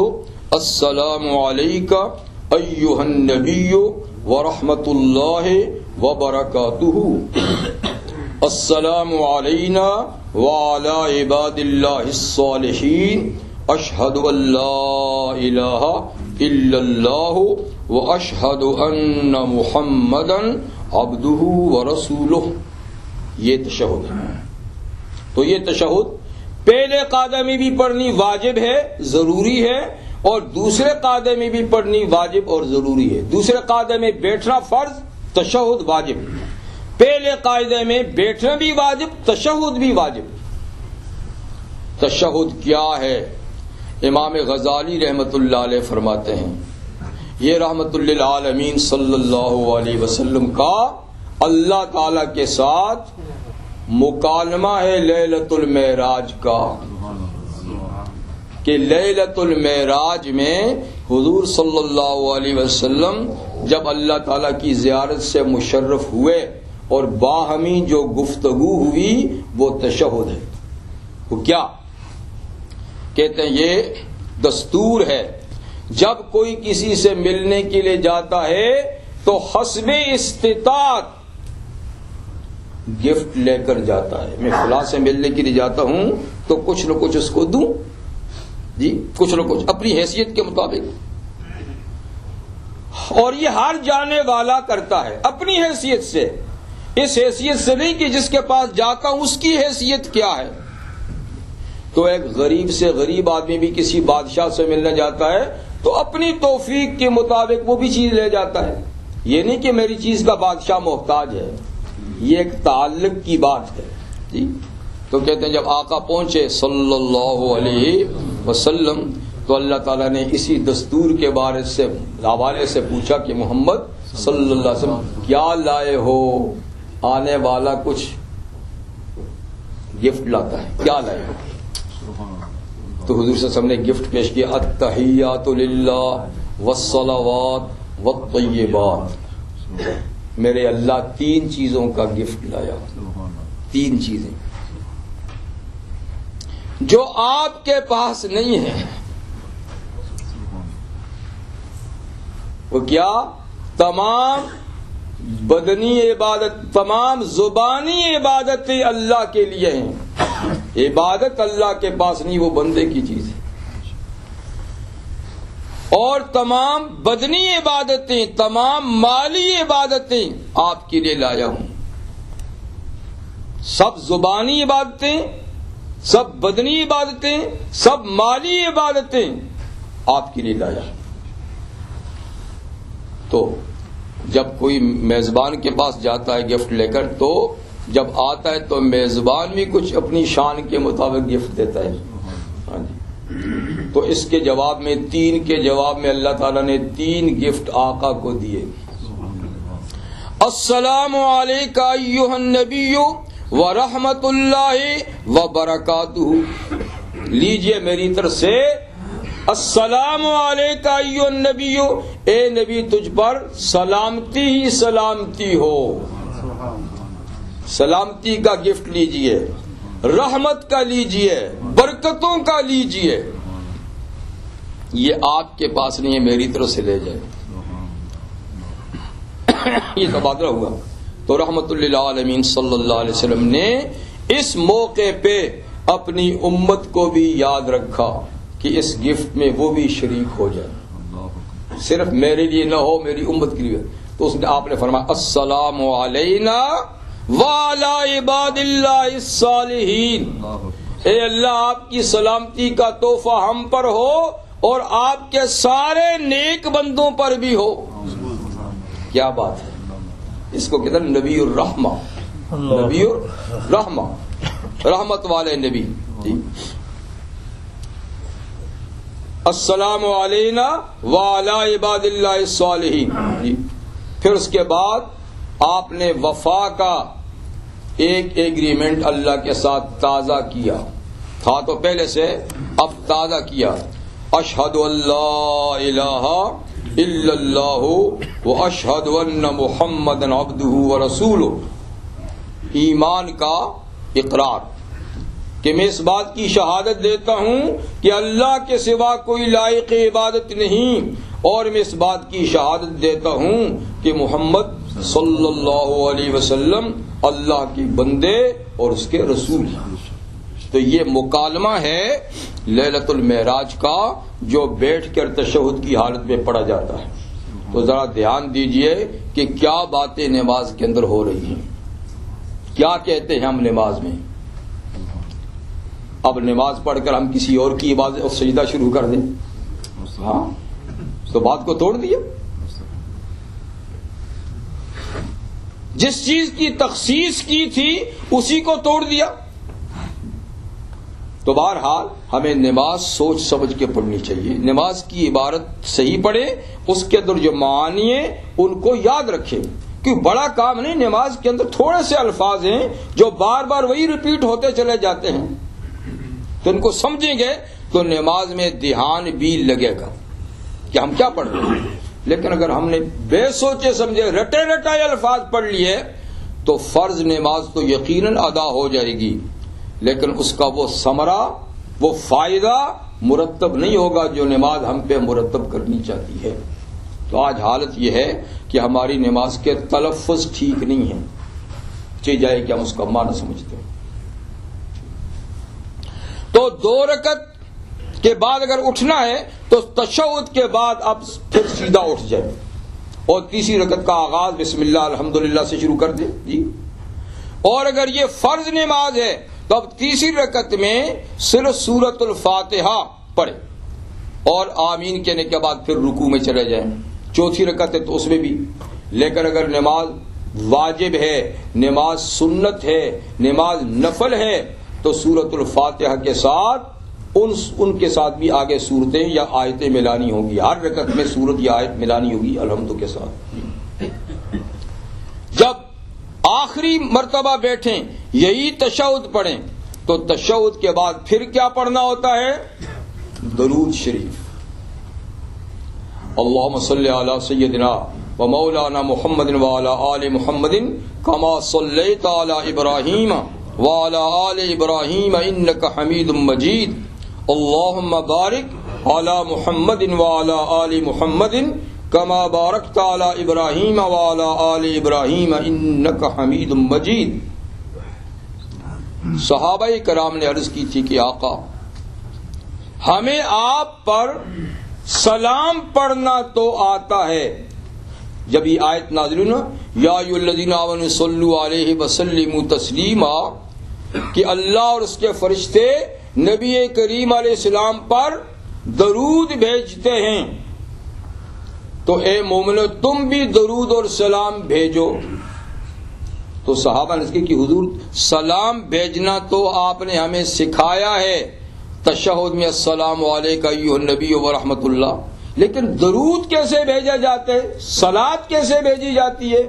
السلام علیک ایھا النبی ورحمۃ اللہ وبرکاتہ السلام علینا وعلی عباد اللہ الصالحین اشہد ان لا الہ الا اللہ واشہد ان محمدا عبدہ ورسولہ. یہ تشہد ہے. تو یہ تشہد پہلے قعدے میں بھی پڑھنی واجب ہے، ضروری ہے، اور دوسرے قعدے میں بھی پڑھنی واجب اور ضروری ہے. دوسرے قعدے میں بیٹھنا فرض، تشہد واجب. پہلے قاعدے میں بیٹھنا بھی واجب، تشہد بھی واجب. تشہد کیا ہے؟ امام غزالی رحمۃ اللہ علیہ فرماتے ہیں یہ رحمت للعالمین صلی اللہ علیہ وسلم کا اللہ تعالی کے ساتھ مکالمہ ہے لیلۃ المعراج کا، کہ لیلۃ المعراج میں حضور صلی اللہ علیہ وسلم جب اللہ تعالیٰ کی زیارت سے مشرف ہوئے اور باہمی جو گفتگو ہوئی وہ تشہد ہے. وہ کیا کہتے ہیں؟ یہ دستور ہے جب کوئی کسی سے ملنے کے لیے جاتا ہے تو حسب استطاعت گفٹ لے کر جاتا ہے. میں فلاں سے ملنے کے لیے جاتا ہوں تو کچھ نہ کچھ اس کو دوں، جی کچھ نہ کچھ اپنی حیثیت کے مطابق. اور یہ ہر جانے والا کرتا ہے اپنی حیثیت سے، اس حیثیت سے نہیں کہ جس کے پاس جاتا ہوں اس کی حیثیت کیا ہے. تو ایک غریب سے غریب آدمی بھی کسی بادشاہ سے ملنے جاتا ہے تو اپنی توفیق کے مطابق وہ بھی چیز لے جاتا ہے. یہ نہیں کہ میری چیز کا بادشاہ محتاج ہے، یہ ایک تعلق کی بات ہے. جی تو کہتے ہیں جب آقا پہنچے صلی اللہ علیہ وسلم تو اللہ تعالیٰ نے اسی دستور کے بارے سے حوالے سے پوچھا کہ محمد صلی اللہ علیہ وسلم کیا لائے ہو؟ آنے والا کچھ گفٹ لاتا ہے، کیا لائے ہو؟ تو حضور صلی اللہ علیہ وسلم نے گفٹ پیش کیا، التحیات للہ والصلوات والطیبات، میرے اللہ 3 چیزوں کا گفٹ لایا، 3 چیزیں جو آپ کے پاس نہیں ہے۔ وہ کیا؟ تمام بدنی عبادت، تمام زبانی عبادتیں اللہ کے لیے ہیں، عبادت اللہ کے پاس نہیں، وہ بندے کی چیز ہے۔ اور تمام بدنی عبادتیں، تمام مالی عبادتیں آپ کے لیے لایا ہوں۔ سب زبانی عبادتیں، سب بدنی عبادتیں، سب مالی عبادتیں آپ کے لیے لایا۔ تو جب کوئی میزبان کے پاس جاتا ہے گفٹ لے کر، تو جب آتا ہے تو میزبان بھی کچھ اپنی شان کے مطابق گفٹ دیتا ہے۔ ہاں جی، تو اس کے جواب میں 3 کے جواب میں اللہ تعالیٰ نے 3 گفٹ آقا کو دیے۔ السلام علیک ایھا النبی ورحمۃ اللہ وبرکاتہ، لیجئے میری طرف سے السلام علیک ایھا النبی، اے نبی تجھ پر سلامتی ہی سلامتی ہو، سلامتی کا گفٹ لیجئے، رحمت کا لیجئے، برکتوں کا لیجئے، یہ آپ کے پاس نہیں ہے، میری طرف سے لے جائے۔ یہ تبادلہ ہوا تو رحمت للعالمین صلی اللہ علیہ وسلم نے اس موقع پہ اپنی امت کو بھی یاد رکھا کہ اس گفٹ میں وہ بھی شریک ہو جائے، صرف میرے لیے نہ ہو، میری امت کے لیے۔ تو اس نے آپ نے فرمایا السلام علینا وعلی عباد اللہ الصالحین، اے اللہ آپ کی سلامتی کا تحفہ ہم پر ہو اور آپ کے سارے نیک بندوں پر بھی ہو۔ کیا بات ہے، اس کو کہتے ہیں نبی الرحمہ، نبی الرحمہ، رحمت والے نبی۔ السلام علینا وعلی عباد اللہ الصالحین۔ پھر اس کے بعد آپ نے وفا کا ایک ایگریمنٹ اللہ کے ساتھ تازہ کیا، تھا تو پہلے سے، اب تازہ کیا۔ اشہد ان لا الہ الا اللہ واشہد ان محمدا عبدہ ورسولہ، ایمان کا اقرار کہ میں اس بات کی شہادت دیتا ہوں کہ اللہ کے سوا کوئی لائق عبادت نہیں، اور میں اس بات کی شہادت دیتا ہوں کہ محمد صلی اللہ علیہ وسلم اللہ کے بندے اور اس کے رسول ہیں۔ تو یہ مکالمہ ہے لیلۃ المعراج کا، جو بیٹھ کر تشہد کی حالت میں پڑھا جاتا ہے۔ تو ذرا دھیان دیجئے کہ کیا باتیں نماز کے اندر ہو رہی ہیں، کیا کہتے ہیں ہم نماز میں۔ اب نماز پڑھ کر ہم کسی اور کی عبادت اور سجدہ شروع کر دیں، ہاں تو بات کو توڑ دیا۔ جس چیز کی تخصیص کی تھی اسی کو توڑ دیا۔ تو بہرحال ہمیں نماز سوچ سمجھ کے پڑھنی چاہیے، نماز کی عبارت صحیح پڑھے، اس کے اندر جو معانی ہیں ان کو یاد رکھیں، کیوں بڑا کام نہیں، نماز کے اندر تھوڑے سے الفاظ ہیں جو بار بار وہی ریپیٹ ہوتے چلے جاتے ہیں، تو ان کو سمجھیں گے تو نماز میں دھیان بھی لگے گا کہ ہم کیا پڑھ رہے ہیں۔ لیکن اگر ہم نے بے سوچے سمجھے رٹے رٹائے الفاظ پڑھ لیے تو فرض نماز تو یقیناً ادا ہو جائے گی، لیکن اس کا وہ ثمرہ، وہ فائدہ مرتب نہیں ہوگا جو نماز ہم پہ مرتب کرنی چاہتی ہے۔ تو آج حالت یہ ہے کہ ہماری نماز کے تلفظ ٹھیک نہیں ہیں، چاہیے جائے کہ ہم اس کا معنی سمجھتے ہیں۔ تو 2 رکعت کے بعد اگر اٹھنا ہے تو تشہد کے بعد اب پھر سیدھا اٹھ جائے اور تیسری رکعت کا آغاز بسم اللہ الحمدللہ سے شروع کر دے جی۔ اور اگر یہ فرض نماز ہے تو اب تیسری رکعت میں صرف سورۃ الفاتحہ پڑھے اور آمین کہنے کے بعد پھر رکوع میں چلے جائیں۔ چوتھی رکعت ہے تو اس میں بھی، لیکن اگر نماز واجب ہے، نماز سنت ہے، نماز نفل ہے تو سورۃ الفاتحہ کے ساتھ ان کے ساتھ بھی آگے سورتیں یا آیتیں ملانی ہوں گی، ہر رکعت میں سورت یا آیت ملانی ہوگی الحمد کے ساتھ۔ جب آخری مرتبہ بیٹھیں یہی تشہد پڑھیں تو تشہد کے بعد پھر کیا پڑھنا ہوتا ہے؟ درود شریف۔ اللہم صلی علی سیدنا و مولانا محمد وعلی آل محمد کما صلیت علی ابراہیم وعلی آل ابراہیم انک حمید مجید اللہم بارک علی محمد وعلی آل محمد کما بارکت علی ابراہیم وعلی آل ابراہیم انک حمید مجید۔ صحابہ کرام نے عرض کی تھی کہ آقا ہمیں آپ پر سلام پڑھنا تو آتا ہے۔ جب یہ آیت نازل ہوئی نا یا ایھا الذین آمنوا صلوا علیہ وسلموا تسلیما، کہ اللہ اور اس کے فرشتے نبی کریم علیہ السلام پر درود بھیجتے ہیں، تو اے مومنو تم بھی درود اور سلام بھیجو۔ تو صحابہ نے اس کی کہ حضور سلام بھیجنا تو آپ نے ہمیں سکھایا ہے، تشہد میں السلام علیکہ ایھا النبی ورحمۃ اللہ، لیکن درود کیسے بھیجا جاتا ہے، صلات کیسے بھیجی جاتی ہے؟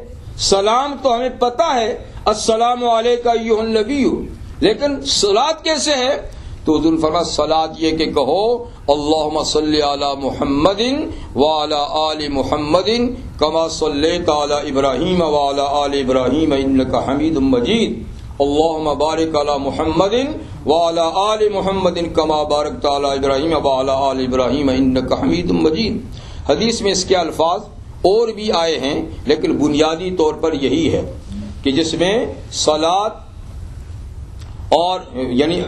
سلام تو ہمیں پتہ ہے السلام علیکہ ایھا النبی، لیکن صلات کیسے ہے؟ تو حضور فرمایا صلات یہ کہ کہو اللہم صلی علی محمد وعلی آل محمد کما صلیت علی ابراہیم وعلی آل ابراہیم انک حمید مجید اللہم بارک علی محمد وعلی آل محمد کما بارکت علی ابراہیم وعلی آل ابراہیم انک حمید مجید۔ حدیث میں اس کے الفاظ اور بھی آئے ہیں، لیکن بنیادی طور پر یہی ہے کہ جس میں صلات اور یعنی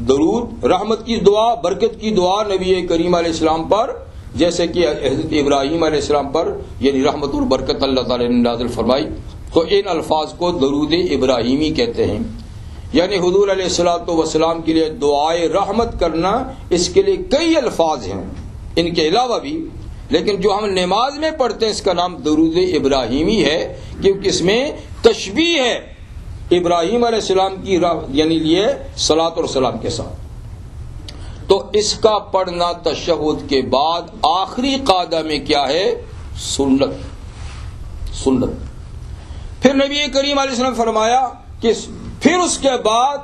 درود، رحمت کی دعا، برکت کی دعا نبی کریم علیہ السلام پر، جیسے کہ حضرت ابراہیم علیہ السلام پر یعنی رحمت اور برکت اللہ تعالی نے نازل فرمائی، تو ان الفاظ کو درود ابراہیمی کہتے ہیں۔ یعنی حضور علیہ الصلوۃ والسلام کے لیے دعائے رحمت کرنا، اس کے لیے کئی الفاظ ہیں ان کے علاوہ بھی، لیکن جو ہم نماز میں پڑھتے ہیں اس کا نام درود ابراہیمی ہے، کیونکہ اس میں تشبیہ ہے ابراہیم علیہ السلام کی یعنی لیے صلاۃ اور سلام کے ساتھ۔ تو اس کا پڑھنا تشہد کے بعد آخری قاعدہ میں کیا ہے؟ سنت۔ پھر نبی کریم علیہ السلام فرمایا کہ پھر اس کے بعد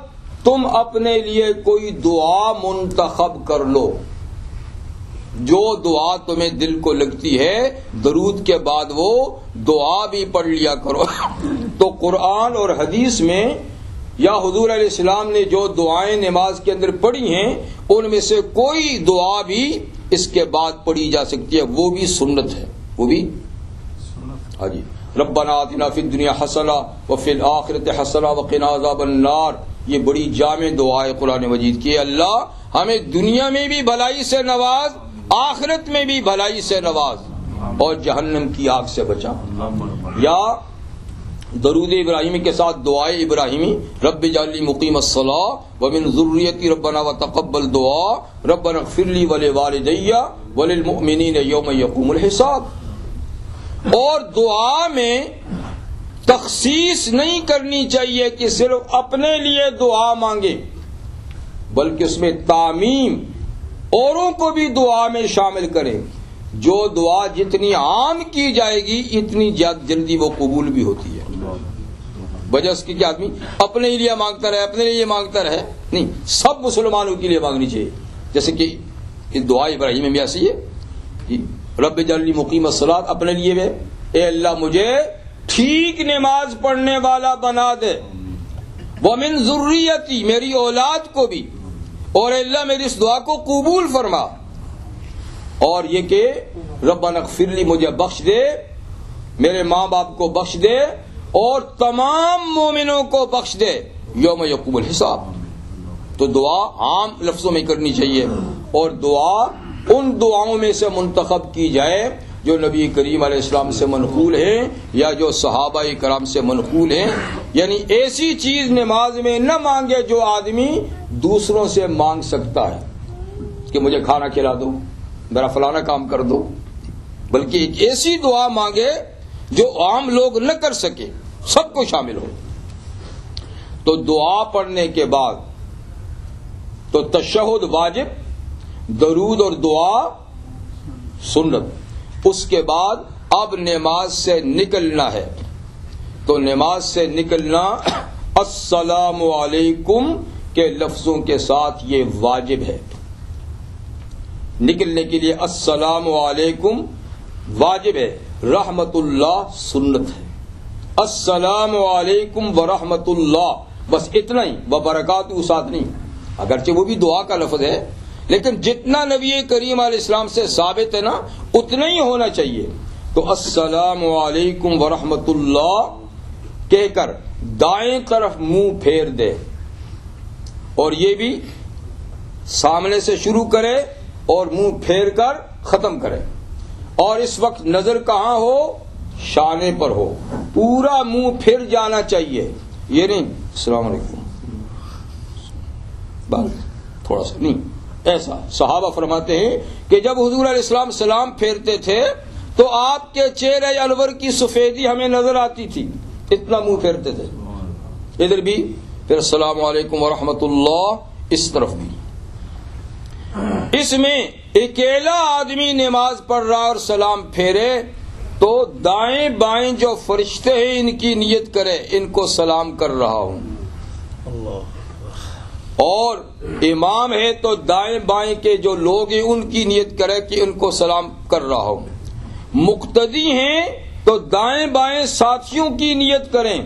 تم اپنے لیے کوئی دعا منتخب کر لو، جو دعا تمہیں دل کو لگتی ہے، درود کے بعد وہ دعا بھی پڑھ لیا کرو۔ تو قرآن اور حدیث میں یا حضور علیہ السلام نے جو دعائیں نماز کے اندر پڑھی ہیں، ان میں سے کوئی دعا بھی اس کے بعد پڑھی جا سکتی ہے، وہ بھی سنت ہے، وہ بھی ہاں جی۔ ربنا آتنا فی الدنیا حسنہ وفی الآخرۃ حسنہ وقنا عذاب النار، یہ بڑی جامع دعا ہے قرآن مجید کی۔ اللہ ہمیں دنیا میں بھی بھلائی سے نواز، آخرت میں بھی بھلائی سے نواز، اور جہنم کی آگ سے بچا۔ یا درود ابراہیمی کے ساتھ دعائے ابراہیمی، رب اجعلنی مقیم الصلاۃ ومن ذریتی ربنا وتقبل دعا ربنا اغفر لی ولوالدی وللمؤمنین یوم یقوم الحساب۔ اور دعا میں تخصیص نہیں کرنی چاہیے کہ صرف اپنے لیے دعا مانگے، بلکہ اس میں تعمیم، اوروں کو بھی دعا میں شامل کریں۔ جو دعا جتنی عام کی جائے گی اتنی جلدی وہ قبول بھی ہوتی ہے۔ وجہ اس کی کہ آدمی اپنے لیے مانگتا رہے، اپنے لیے مانگتا رہے، نہیں، سب مسلمانوں کے لیے مانگنی چاہیے۔ جیسے کہ دعا ابراہیم میں بھی ایسی ہے، رب اجعلنی مقیم الصلاۃ، اپنے لیے میں اے اللہ مجھے ٹھیک نماز پڑھنے والا بنا دے، ومن ذریتی، میری اولاد کو بھی، اور اے اللہ میری اس دعا کو قبول فرما، اور یہ کہ ربنا اغفر لی، مجھے بخش دے، میرے ماں باپ کو بخش دے، اور تمام مومنوں کو بخش دے یوم یقوم الحساب۔ تو دعا عام لفظوں میں کرنی چاہیے، اور دعا ان دعاؤں میں سے منتخب کی جائے جو نبی کریم علیہ السلام سے منقول ہیں یا جو صحابہ کرام سے منقول ہیں۔ یعنی ایسی چیز نماز میں نہ مانگے جو آدمی دوسروں سے مانگ سکتا ہے کہ مجھے کھانا کھلا دو، میرا فلانا کام کر دو، بلکہ ایک ایسی دعا مانگے جو عام لوگ نہ کر سکے، سب کو شامل ہو۔ تو دعا پڑھنے کے بعد تو تشہد واجب، درود اور دعا سنت، اس کے بعد اب نماز سے نکلنا ہے، تو نماز سے نکلنا السلام علیکم کے لفظوں کے ساتھ یہ واجب ہے۔ نکلنے کے لیے السلام علیکم واجب ہے، رحمت اللہ سنت ہے. السلام علیکم ورحمت اللہ، بس اتنا ہی، وبرکاتہ ساتھ نہیں. اگرچہ وہ بھی دعا کا لفظ ہے، لیکن جتنا نبی کریم علیہ السلام سے ثابت ہے نا اتنا ہی ہونا چاہیے. تو السلام علیکم ورحمت اللہ کہہ کر دائیں طرف منہ پھیر دے، اور یہ بھی سامنے سے شروع کرے اور منہ پھیر کر ختم کرے. اور اس وقت نظر کہاں ہو؟ شانے پر ہو، پورا منہ پھر جانا چاہیے. یہ نہیں السلام علیکم بس تھوڑا سا نہیں، ایسا. صحابہ فرماتے ہیں کہ جب حضور علیہ السلام سلام پھیرتے تھے تو آپ کے چہرے انور کی سفیدی ہمیں نظر آتی تھی، اتنا منہ پھیرتے تھے. ادھر بھی پھر السلام علیکم ورحمۃ اللہ، اس طرف بھی. اس میں اکیلا آدمی نماز پڑھ رہا اور سلام پھیرے تو دائیں بائیں جو فرشتے ہیں ان کی نیت کرے ان کو سلام کر رہا ہوں، اور امام ہے تو دائیں بائیں کے جو لوگ ہیں ان کی نیت کرے کہ ان کو سلام کر رہا ہوں. مقتدی ہیں تو دائیں بائیں ساتھیوں کی نیت کریں،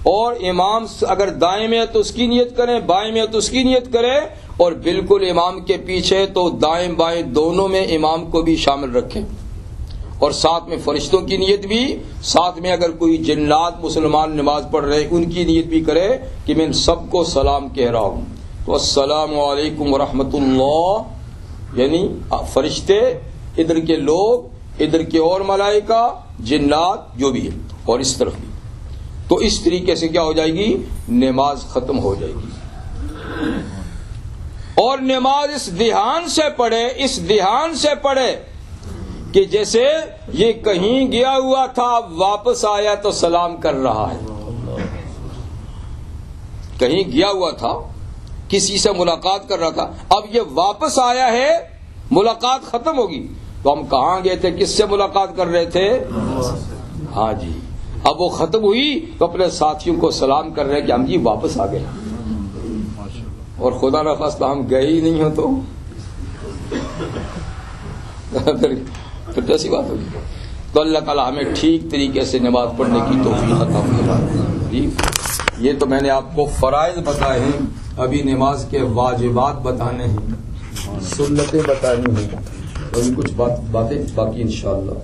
اور امام اگر دائیں میں ہے تو اس کی نیت کریں، بائیں میں ہے تو اس کی نیت کریں، اور بالکل امام کے پیچھے تو دائیں بائیں دونوں میں امام کو بھی شامل رکھیں، اور ساتھ میں فرشتوں کی نیت بھی، ساتھ میں اگر کوئی جنات مسلمان نماز پڑھ رہے ان کی نیت بھی کرے کہ میں ان سب کو سلام کہہ رہا ہوں. تو السلام علیکم ورحمۃ اللہ، یعنی فرشتے ادھر کے لوگ، ادھر کے اور ملائکہ جنات جو بھی ہے، اور اس طرف بھی. تو اس طریقے سے کیا ہو جائے گی؟ نماز ختم ہو جائے گی. اور نماز اس دھیان سے پڑھے، اس دھیان سے پڑھے کہ جیسے یہ کہیں گیا ہوا تھا اب واپس آیا تو سلام کر رہا ہے. کہیں گیا ہوا تھا، کسی سے ملاقات کر رہا تھا، اب یہ واپس آیا ہے، ملاقات ختم ہوگی. تو ہم کہاں گئے تھے، کس سے ملاقات کر رہے تھے؟ ہاں جی، اب وہ ختم ہوئی تو اپنے ساتھیوں کو سلام کر رہے کہ ہم جی واپس آ گئے. اور خدا نہ خواستہ ہم گئے ہی نہیں ہو تو پھر کیسی بات ہوگی. تو اللہ تعالیٰ ہمیں ٹھیک طریقے سے نماز پڑھنے کی توفیق عطا فرمائے. یہ تو میں نے آپ کو فرائض بتائے ہیں، ابھی نماز کے واجبات بتانے ہیں، سنتیں بتانی ہیں، اور کچھ باتیں باقی انشاءاللہ.